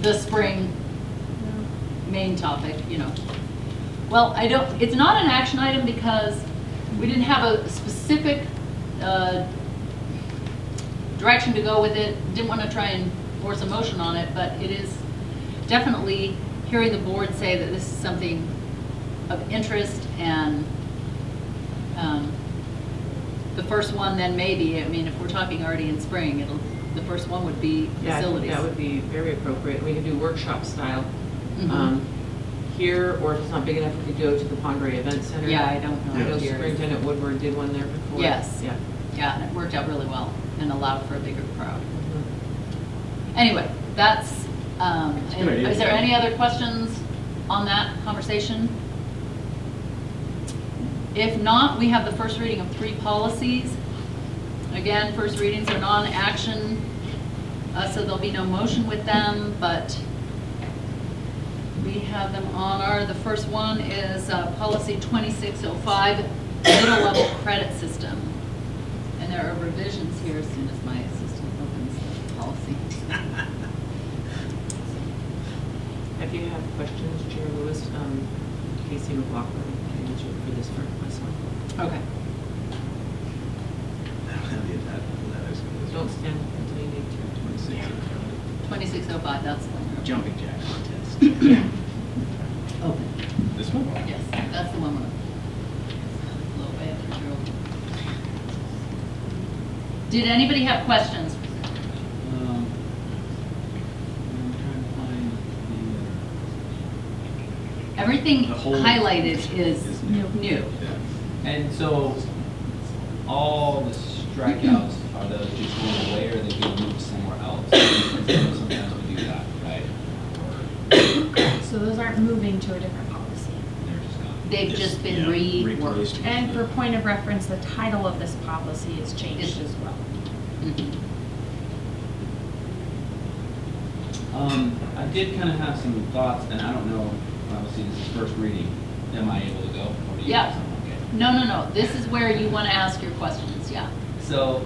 the spring main topic, Well, it's not an action item because we didn't have a specific direction to go with it. Didn't want to try and force a motion on it, but it is definitely hearing the board say that this is something of interest, and the first one then maybe, if we're talking already in spring, the first one would be Yeah, I think facilities. that would be very appropriate. We could do workshop style here, or if it's not big enough, we could go to the Pondray Event Center. Yeah, I don't know. I know Here. Superintendent Woodward did one there before. Yes. Yeah. Yeah, and it worked out really well and allowed for a bigger crowd. Anyway, that's, a good idea. is there any other questions on that conversation? If not, we have the first reading of 3 policies. Again, first readings are non-action, so there'll be no motion with them, but we have them on the first one is policy 2605, middle level credit system. And there are revisions here as soon as my assistant opens the policy. If you have questions, Chair Lewis, Casey McLaughlin can answer for this for myself. Okay. Don't stand until you need to. 2605, that's the one. Jumping jack contest. Open. This one? Yes, that's the one. Low way up control. Did anybody have questions? I'm trying to find Everything The whole highlighted is new. and so all the strikeouts, are those just going away or are they being moved somewhere else? Sometimes we do that, right? So those aren't moving to a different policy. They're just gone. They've just been replaced. reworked. And for point of reference, the title of this policy is changed as well. I did kind of have some thoughts, and I don't know, obviously this is first reading. Am I able to go? Or do you Yeah. have something? Okay. No. This is where you want to ask your questions, yeah. So,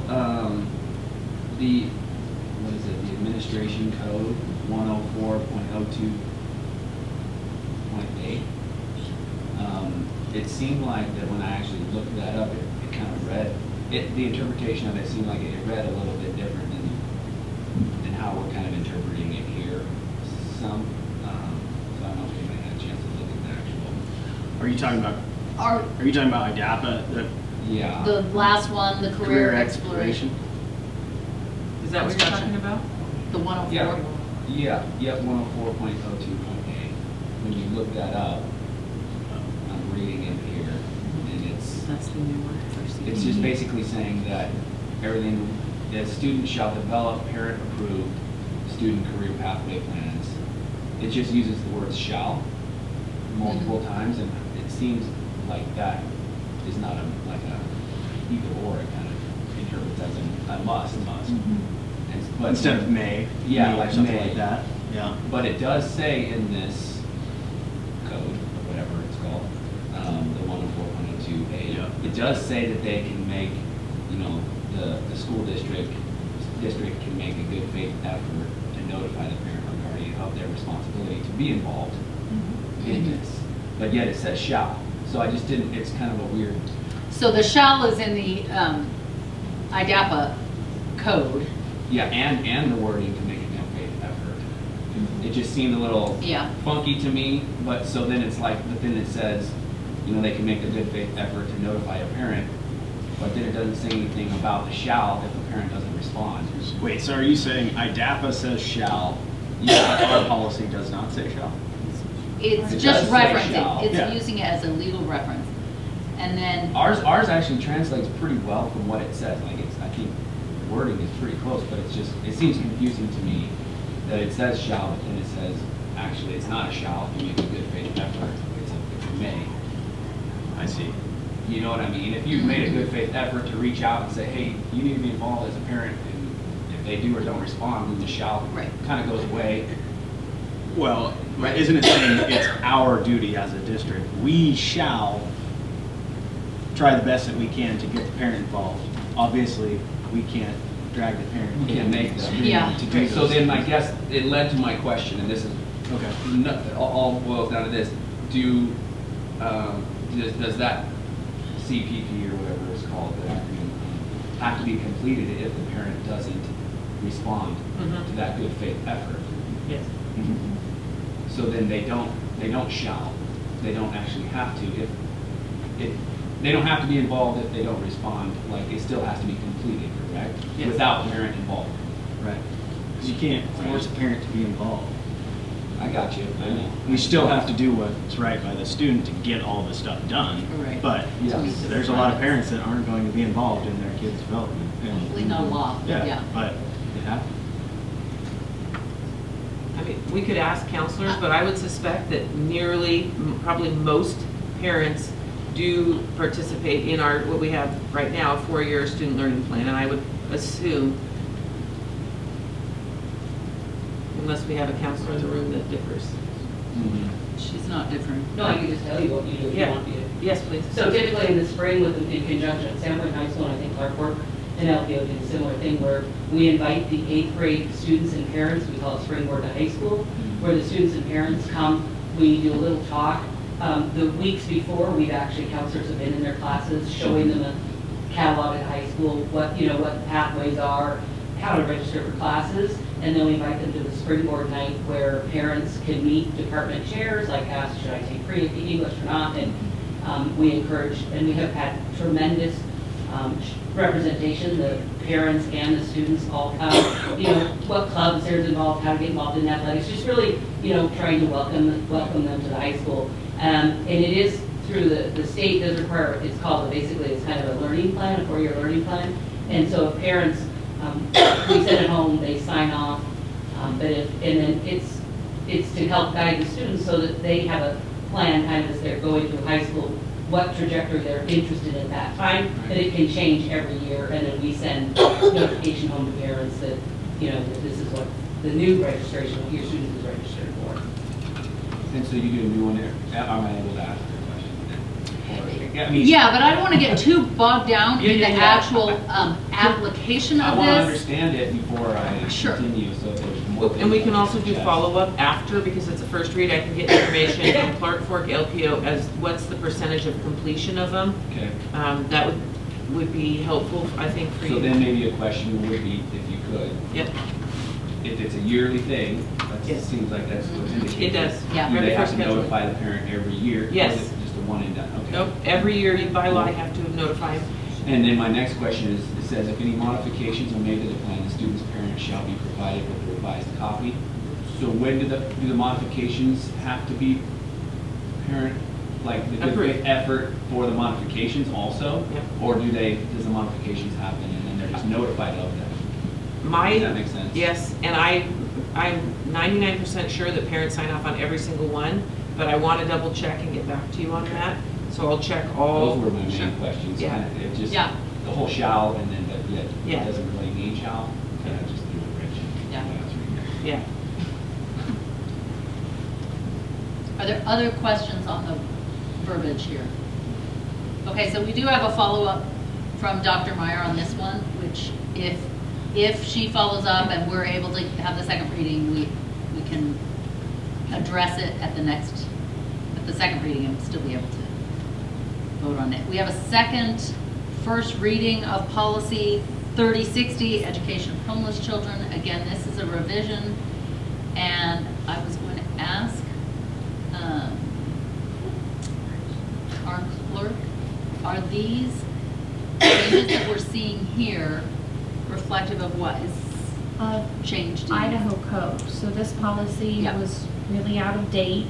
what is it, the administration code 104.02.8. It seemed like that when I actually looked that up, it kind of read, the interpretation of it seemed like it read a little bit different than how we're kind of interpreting it here. So I don't know if anybody had a chance to look at the actual. Are you talking about IDAPA, Yeah. The last one, the career exploration, Is that what you're talking about? the 104. Yep, 104.02.8. When you look that up, I'm reading it here, and That's the new one. it's just basically saying that everything, that students shall develop parent-approved student career pathway plans. It just uses the word shall multiple times, and it seems like that is not like a either or. It kind of interprets as a must. But Instead of may. Yeah, may, like something may. like that. Yeah. But it does say in this code, or whatever it's called, the 104.02A, Yeah. it does say that they can make you know, the school district can make a good faith effort to notify the parent or guardian of their responsibility to be involved in this. But yet it says shall. So I just didn't, it's kind of a weird. So the shall is in the IDAPA code. Yeah, and the wording to make a good faith effort. It just seemed a little funky to me, but so then it's like, but then it says, you know, they can make a good faith effort to notify a parent, but then it doesn't say anything about the shall if the parent doesn't respond. Wait, so are you saying IDAPA says shall, our policy does not say shall? It's It just does say referencing. shall. It's Yeah. using it as a legal reference. And then Ours actually translates pretty well from what it says. Like I think the wording is pretty close, but it seems confusing to me that it says shall, but then it says, actually, it's not a shall if you make a good faith effort. It's a may. I see. You know what I mean? If you've made a good faith effort to reach out and say, hey, you need to be involved as a parent, and if they do or don't respond, then the shall kind of goes away. Well, isn't it saying it's our duty as a district? We shall try the best that we can to get the parent involved. Obviously, we can't drag the parent. We can't make that. To do So those then I things. guess it led to my question, and this is Okay. all boils down to this: does that CPP or whatever it's called, the acronym, have to be completed if the parent doesn't respond to that good faith effort? Yes. So then they don't shall. They don't actually have to. If they don't have to be involved if they don't respond. Like it still has to be completed, correct? Yes. Without parent involvement. Right. You can't force a parent to be involved. I got you. I know. We still have to do what's right by the student to get all the stuff done. Right. But Yes. there's a lot of parents that aren't going to be involved in their kids' development. probably not law. Yeah, but it happens. I mean, we could ask counselors, but I would suspect that probably most parents do participate in what we have right now, a 4-year student learning plan, and I would assume, unless we have a counselor in the room that differs. She's not different. No, I can just tell you what you do if you want me to. Yes, please. So typically in the spring, in conjunction with Sandpoint High School, and I think Clark and LPO did a similar thing where we invite the 8th grade students and parents, we call it Springboard to High School, where the students and parents come, we do a little talk. The weeks before, counselors have been in their classes, showing them a catalog at high school, what the pathways are, how to register for classes, and then we invite them to the Springboard night where parents can meet department chairs, like ask, should I take English or not, and we encourage, and we have had tremendous representation, the parents and the students all come, what clubs there's involved, how to get involved in athletics, just really, trying to welcome them to the high school. And it is through the state does require, it's called, basically it's kind of a learning plan, a 4-year learning plan. And so if parents, we send it home, they sign off, and then it's to help guide the students so that they have a plan kind of as they're going through high school, what trajectory they're interested in at that time, that it can change every year, and then we send notification home to parents that, that this is what the new registration, what your student is registered for. And so you do a new one there. Am I able to ask a question? Yeah, but I don't want to get too bogged down in the actual application of I want to this. understand it before I continue, so there's more. And we can also do follow-up after, because it's a first read. I can get information from Clark Fork LPO as what's the percentage of completion of them. Okay. That would be helpful, I think, for you. So then maybe a question would be, if you could. Yep. If it's a yearly thing, it seems like that's what's indicated. It does. Yeah. Do they have to notify the parent every year? Yes. Or is it just a one and done? Okay. Nope. Every year, by law, you have to notify them. And then my next question is, it says, if any modifications are made to the plan, the student's parent shall be provided with a revised copy. So when do the modifications have to be parent, like the good faith effort for the modifications also? Yep. Or does the modifications happen and then they're just notified of them? Does that make sense? Yes, and I'm 99% sure that parents sign off on every single one, but I want to double check and get back to you on that. So I'll check all. Those were my main questions. Yeah. It just, the whole shall and then it doesn't really need shall. Kind of just do it rich. Yeah. Are there other questions on the verbiage here? Okay, so we do have a follow-up from Dr. Meyer on this one, which if she follows up and we're able to have the second reading, we can address it at the second reading and still be able to vote on it. We have a first reading of policy 3060, education of homeless children. Again, this is a revision, and I was going to ask our clerk, are these changes that we're seeing here reflective of what is changed in Idaho code. So this policy Yep. was really out of date.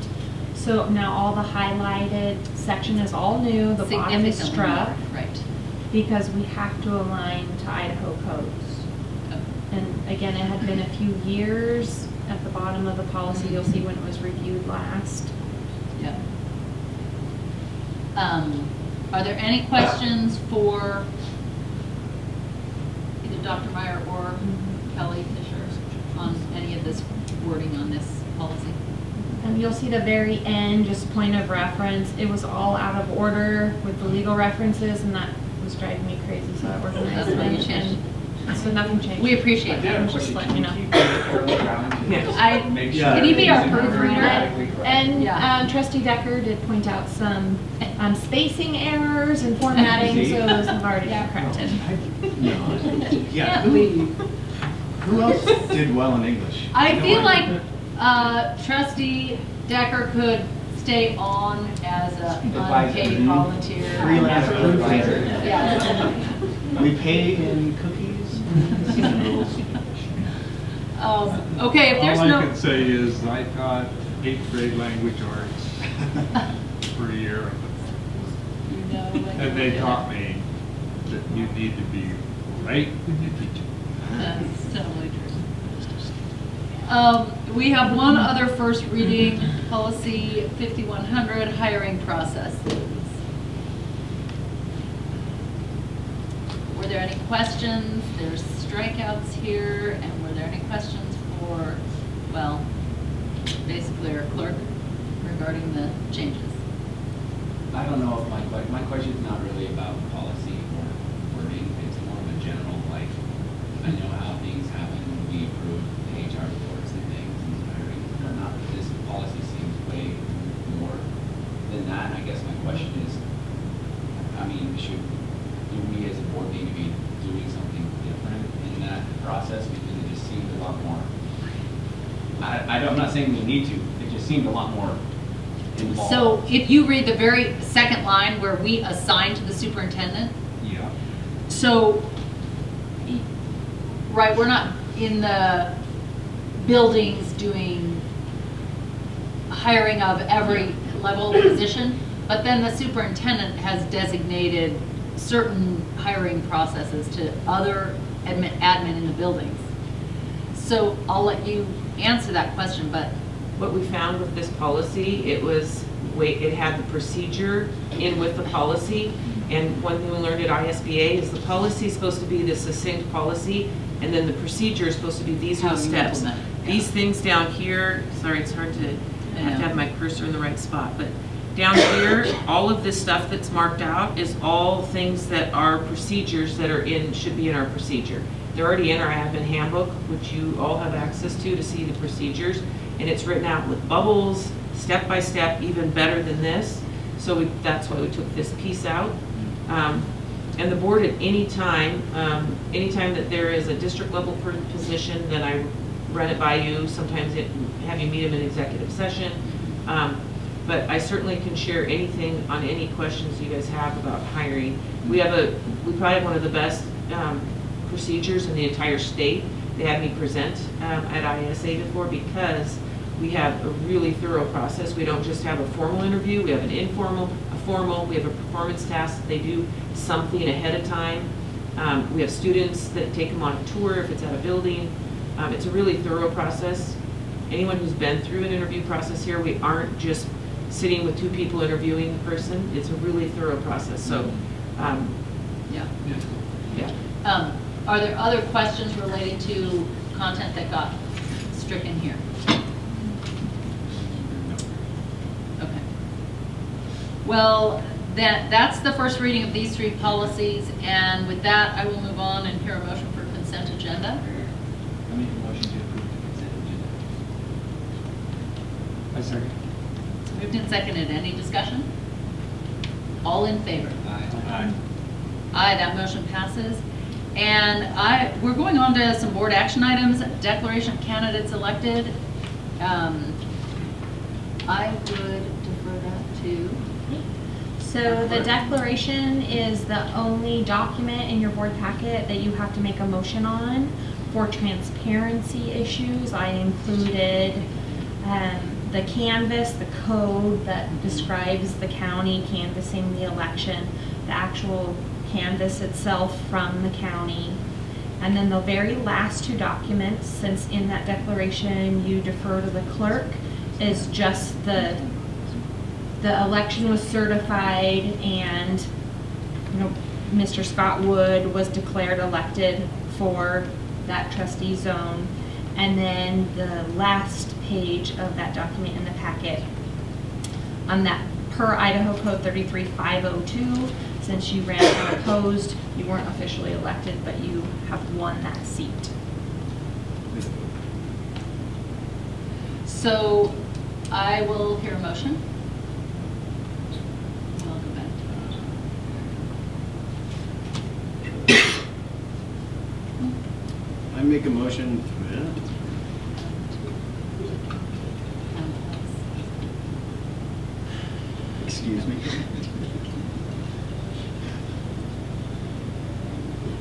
So now all the highlighted section is all new. The bottom is significantly struck more, right? because we have to align to Idaho codes. Okay. And again, it had been a few years. At the bottom of the policy, you'll see when it was reviewed last. Yeah. Are there any questions for either Dr. Meyer or Kelly Fisher on any of this wording on this policy? And you'll see the very end, just point of reference, it was all out of order with the legal references, and that was driving me crazy, so I organized That's what you it. changed. And so nothing changed. We appreciate that. Just letting you know. Can you be our proofreader? And trustee Decker did point out some spacing errors and formatting, so those have already been corrected. Yeah. Who else did well in English? I feel like Trustee Decker could stay on as an unpaid volunteer. Freelance proofreader. Yeah. We pay in cookies. Okay, if there's All no. I can say is I taught 8th grade language arts for a year. And they taught me that you need to be right when you teach it. That's totally true. We have one other first reading, policy 5100, hiring processes. Were there any questions? There's strikeouts here, and were there any questions for, well, basically our clerk regarding the changes? I don't know if my question is not really about policy or wording. It's more of a general, like, I know how things happen when we approve the HR reports and things and hiring and whatnot, but this policy seems way more than that. And I guess my question is, I mean, do we as a board need to be doing something different in that process? Because it just seemed a lot more, I'm not saying we need to, it just seemed a lot more involved. So if you read the very second line where we assign to the superintendent, Yeah. so, right, we're not in the buildings doing hiring of every level position, but then the superintendent has designated certain hiring processes to other admin in the buildings. So I'll let you answer that question, but What we found with this policy, it had the procedure in with the policy. And one thing we learned at ISBA is the policy is supposed to be this succinct policy, and then the procedure is supposed to be these are the steps. These things down here, sorry, it's hard to, I have to have my cursor in the right spot, but down here, all of this stuff that's marked out is all things that are procedures that should be in our procedure. They're already in our admin handbook, which you all have access to see the procedures. And it's written out with bubbles, step by step, even better than this. So that's why we took this piece out. And the board at anytime that there is a district level position, then I run it by you. Sometimes have you meet them in executive session. But I certainly can share anything on any questions you guys have about hiring. We probably have one of the best procedures in the entire state. They had me present at ISA before because we have a really thorough process. We don't just have a formal interview, we have an informal, a formal, we have a performance task. They do something ahead of time. We have students that take them on a tour if it's at a building. It's a really thorough process. Anyone who's been through an interview process here, we aren't just sitting with two people interviewing the person. It's a really thorough process. So, yeah. Yeah. Are there other questions relating to content that got stricken here? Okay. Well, that's the first reading of these 3 policies, and with that, I will move on and hear a motion for consent agenda. I make a motion to approve the consent agenda. I second. Moved and seconded. Any discussion? All in favor? Aye. Aye, that motion passes. And we're going on to some board action items. Declaration of candidates elected. I would defer that to. So the declaration is the only document in your board packet that you have to make a motion on for transparency issues. I included the canvas, the code that describes the county canvassing the election, the actual canvas itself from the county. And then the very last 2 documents, since in that declaration you defer to the clerk, is just the election was certified and Mr. Scott Wood was declared elected for that trustee zone. And then the last page of that document in the packet on that per Idaho Code 33502, since you ran unopposed, you weren't officially elected, but you have won that seat. So I will hear a motion. I'll go back to I make a motion. Excuse me.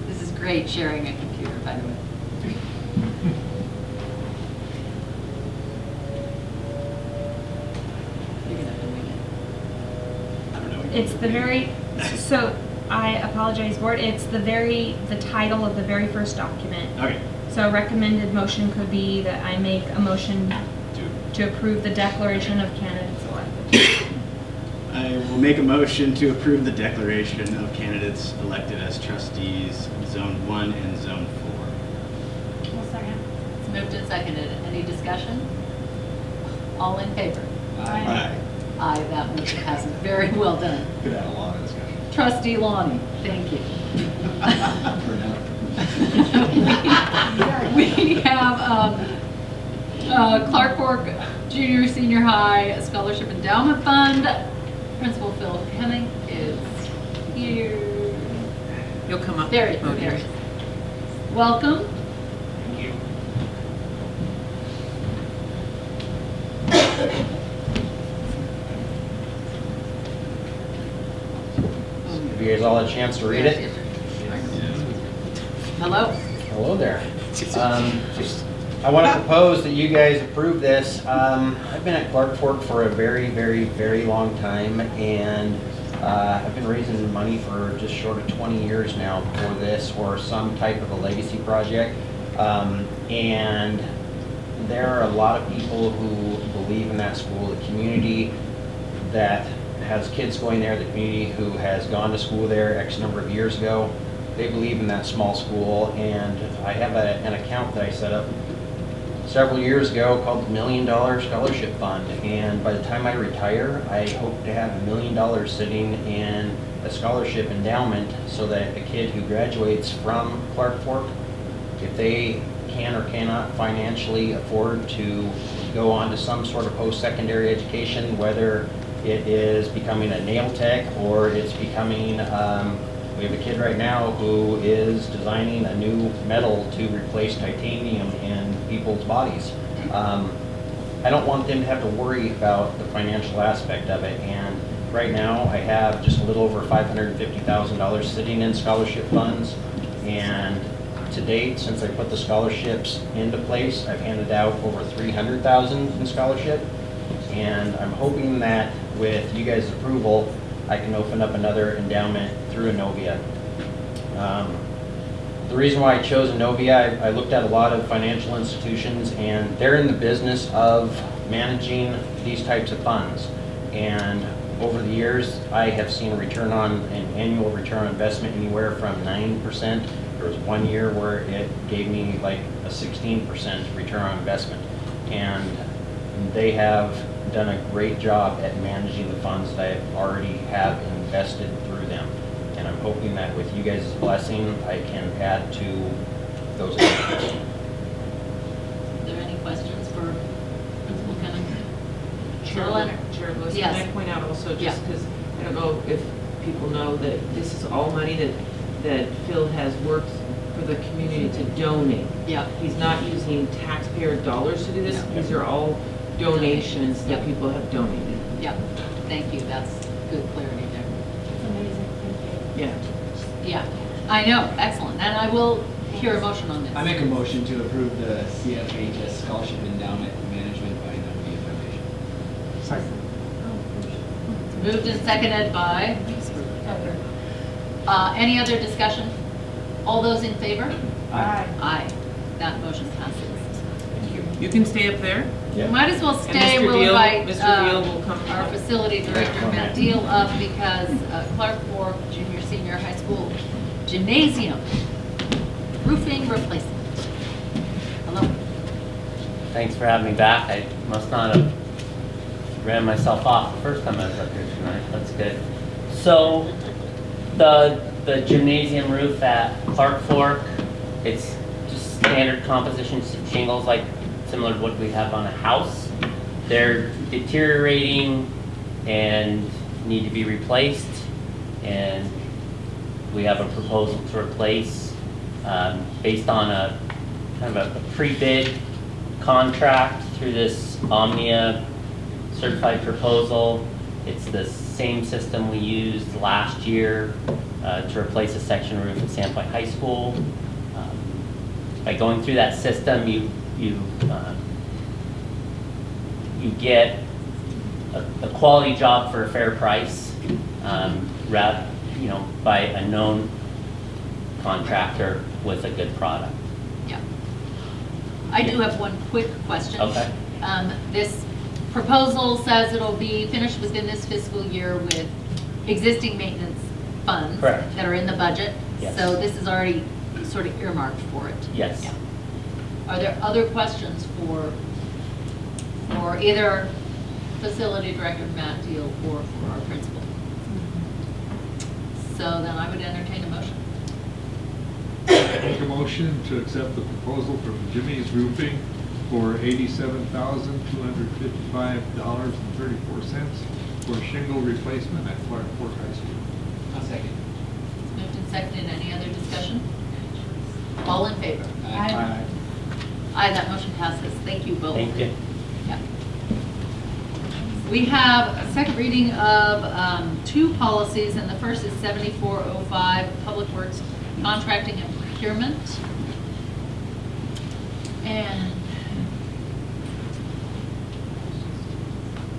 This is great sharing a computer, by the way. You're gonna have to wing it. I don't know. It's the very, so I apologize, board, it's the title of the very first document. Okay. So a recommended motion could be that I make a motion to approve the declaration of candidates elected. I will make a motion to approve the declaration of candidates elected as trustees, Zone 1 and Zone 4. One second. It's moved and seconded. Any discussion? All in favor? Aye. Aye, that motion passes. Very well done. Could add a lot of discussion. Trustee Lonnie, thank you. We have Clark Fork Junior Senior High Scholarship Endowment Fund. Principal Phil Hemming is here. You'll come up. There he is. Welcome. Thank you. Have you guys all had a chance to read it? Hello. Hello there. I want to propose that you guys approve this. I've been at Clark Fork for a very, very, very long time, and I've been raising money for just short of 20 years now for this or some type of a legacy project. And there are a lot of people who believe in that school, the community that has kids going there, the community who has gone to school there X number of years ago. They believe in that small school, and I have an account that I set up several years ago called the $1 Million Scholarship Fund, and by the time I retire, I hope to have $1 million sitting in a scholarship endowment so that a kid who graduates from Clark Fork, if they can or cannot financially afford to go on to some sort of post-secondary education, whether it is becoming a nail tech or it's becoming, we have a kid right now who is designing a new metal to replace titanium in people's bodies. I don't want them to have to worry about the financial aspect of it, and right now I have just a little over $550,000 sitting in scholarship funds, and to date, since I put the scholarships into place, I've handed out over $300,000 in scholarship, and I'm hoping that with you guys' approval, I can open up another endowment through Innovia. The reason why I chose Innovia, I looked at a lot of financial institutions, and they're in the business of managing these types of funds. And over the years, I have seen an annual return on investment anywhere from 9%. There was one year where it gave me like a 16% return on investment. And they have done a great job at managing the funds that I already have vested through them. And I'm hoping that with you guys' blessing, I can add to those efforts. Are there any questions for Principal Kennedy? Chair Lewis, Yes. can I point out also, Yeah. just because I don't know if people know that this is all money that Phil has worked for the community to donate. Yeah. He's not using taxpayer dollars to do this. Yeah. These are all donations that Yep. people have donated. Yeah, thank you, that's good clarity there. It's amazing, thank you. Yeah. Yeah, I know, excellent, and I will hear a motion on this. I make a motion to approve the CFHS Scholarship Endowment Management by WB Foundation. Second. Moved and seconded by? Any other discussion? All those in favor? Aye. Aye. That motion passes. You can stay up there. You might as well And stay. Mr. We'll Deal- invite Mr. Deal will come our up. facility director, Matt Deal, up because Clark Fork Junior Senior High School Gymnasium roofing replacement. Hello. Thanks for having me back. I must not have ran myself off the first time I was up here tonight. That's good. So the gymnasium roof at Clark Fork, it's just standard composition shingles, like similar to what we have on a house. They're deteriorating and need to be replaced, and we have a proposal to replace based on a kind of a pre-bid contract through this Omnia certified proposal. It's the same system we used last year to replace a section roof at Sandpoint High School. By going through that system, you get a quality job for a fair price, by a known contractor with a good product. Yeah. I do have one quick question. Okay. This proposal says it'll be finished within this fiscal year with existing maintenance funds. Correct. That are in the budget. Yes. So this is already sort of earmarked for it. Yes. Yeah. Are there other questions for either facility director Matt Deal or for our principal? So then I would entertain a motion. Make a motion to accept the proposal from Jimmy's Roofing for $87,255.34 for shingle replacement at Clark Fork High School. I'll second. Moved and seconded. Any other discussion? All in favor? Aye. Aye, that motion passes. Thank you both. Thank you. Yeah. We have a second reading of two policies, and the first is 7405, Public Works Contracting and Procurement. And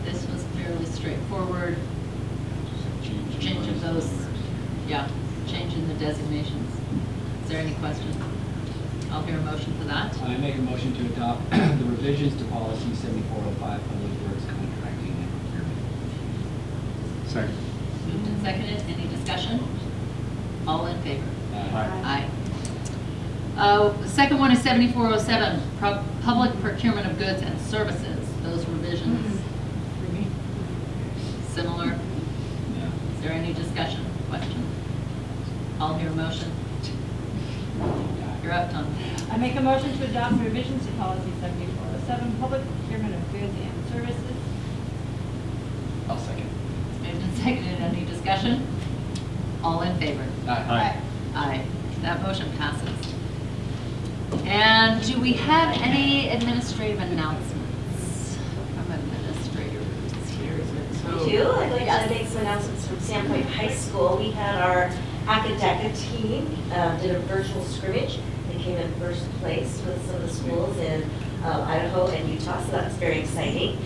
this was fairly straightforward. Change of those, yeah, change in the designations. Is there any questions? I'll hear a motion for that. I make a motion to adopt the revisions to policy 7405, Public Works Contracting and Procurement. Second. Moved and seconded. Any discussion? All in favor? Aye. Aye. The second one is 7407, Public Procurement of Goods and Services. Those revisions. Similar. Is there any discussion, question? I'll hear a motion. You're up, Tom. I make a motion to adopt revisions to policy 7407, public procurement of goods and services. I'll second. Moved and seconded. Any discussion? All in favor? Aye. Aye. That motion passes. And do we have any administrative announcements from administrators here? We do. I'd like Yes. to make some announcements from Sandpoint High School. We had our academic team did a virtual scrimmage. They came in first place with some of the schools in Idaho and Utah, so that's very exciting.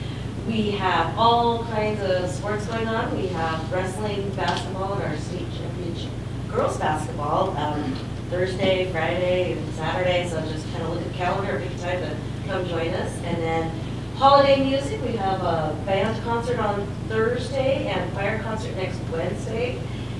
We have all kinds of sports going on. We have wrestling, basketball, and our state championship girls basketball Thursday, Friday, and Saturday. So just kind of look at the calendar, pick a time to come join us. And then holiday music, we have a band concert on Thursday and choir concert next Wednesday.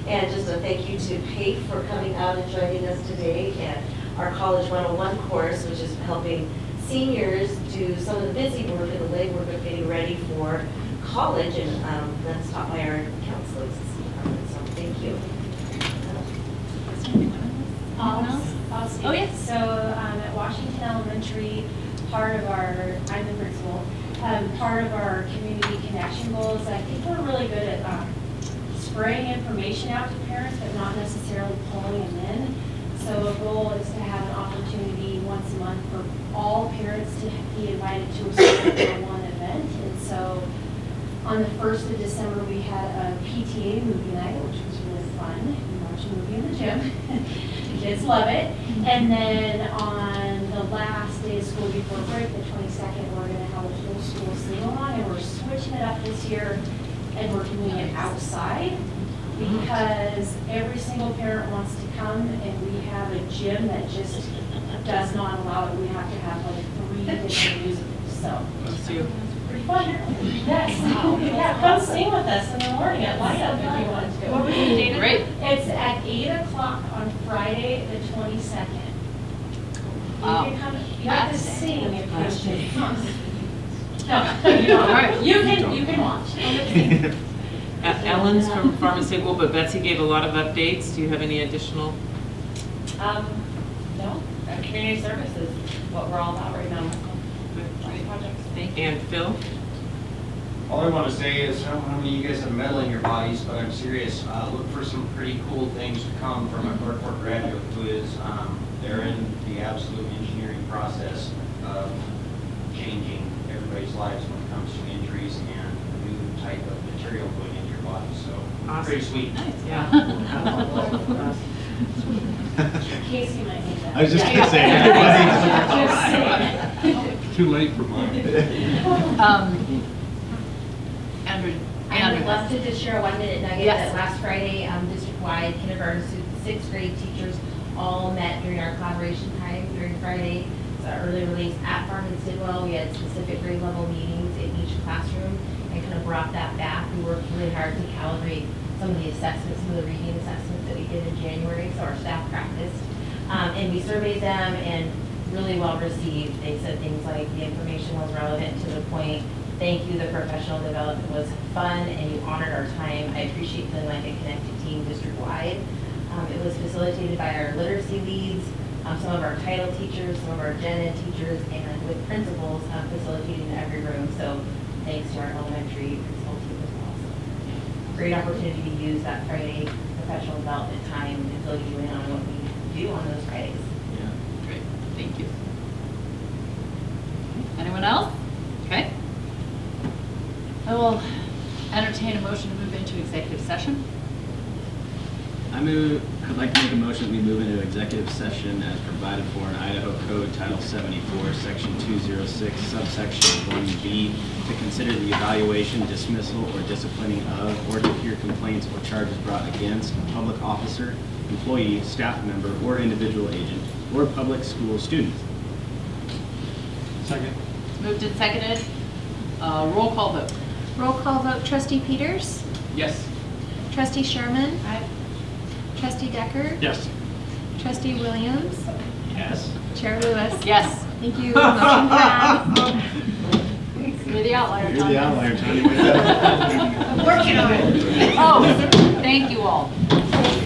And just a thank you to Paige for coming out and joining us today, and our College 101 course, which is helping seniors do some of the busy work and the legwork of getting ready for college, and that's taught by our counselors department. So Oh, yes. So at Washington Elementary, I'm the principal, part of our community connection goals, I think we're really good at spraying information out to parents, but not necessarily pulling them in. So a goal is to have an opportunity once a month for all parents to be invited to a certain one event. And so on the 1st of December, we had a PTA movie night, which was really fun. We watched a movie in the gym. The kids love it. And then on the last day of school before break, the 22nd, we're going to have a whole school sing-along, and we're switching it up this year, and we're doing it outside because every single parent wants to come, and we have a gym that just does not allow it. We have to have like 3 different musicals. So it's pretty fun. Yes. Yeah, come sing with us in the morning at Light Up if you want to. What was the date? Great. It's at 8 o'clock on Friday, the 22nd. You can come, you have to sing if you come. No, you don't. You can watch. Ellen's from Pharmaceutical, but Betsy gave a lot of updates. Do you have any additional? No, community service is what we're all about right now. And Phil? All I want to say is, I don't know how many of you guys have metal in your bodies, but I'm serious. Look for some pretty cool things to come from a Clark Fork graduate who is, they're in the absolute engineering process of changing everybody's lives when it comes to injuries and a new type of material going into your body. So, awesome. Pretty sweet. Nice. Yeah. Casey might need that. I was just going to say, Too late for mine. Andrew. I would love to just share a 1-minute nugget that last Friday, district-wide kindergarten to 6th grade teachers all met during our collaboration time during Friday. It's our early release at Farm and Sidwell. We had specific grade level meetings in each classroom and kind of brought that back. We worked really hard to calibrate some of the assessments, some of the reading assessments that we did in January, so our staff practiced. And we surveyed them and really well received. They said things like the information was relevant to the point. Thank you, the professional development was fun and you honored our time. I appreciate feeling like a connected team district-wide. It was facilitated by our literacy leads, some of our title teachers, some of our gen ed teachers, and with principals facilitating in every room. So thanks to our elementary principal team as well. So, great opportunity to use that Friday professional development time to fill you in on what we do on those Fridays. Yeah, great. Thank you. Anyone else? Okay. I will entertain a motion to move into executive session. I'd like to make a motion that we move into executive session as provided for in Idaho Code Title 74, Section 206, subsection 1B, to consider the evaluation, dismissal, or disciplining of, or to hear complaints or charges brought against a public officer, employee, staff member, or individual agent, or public school student. Second. Moved and seconded. Roll call vote. Roll call vote, Trustee Peters? Yes. Trustee Sherman? Aye. Trustee Decker? Yes. Trustee Williams? Yes. Chair Lewis? Yes. Thank you. Motion passed. You're the outlier, You're Tanya. the outlier, Tanya. I'm working on it. Oh, thank you all.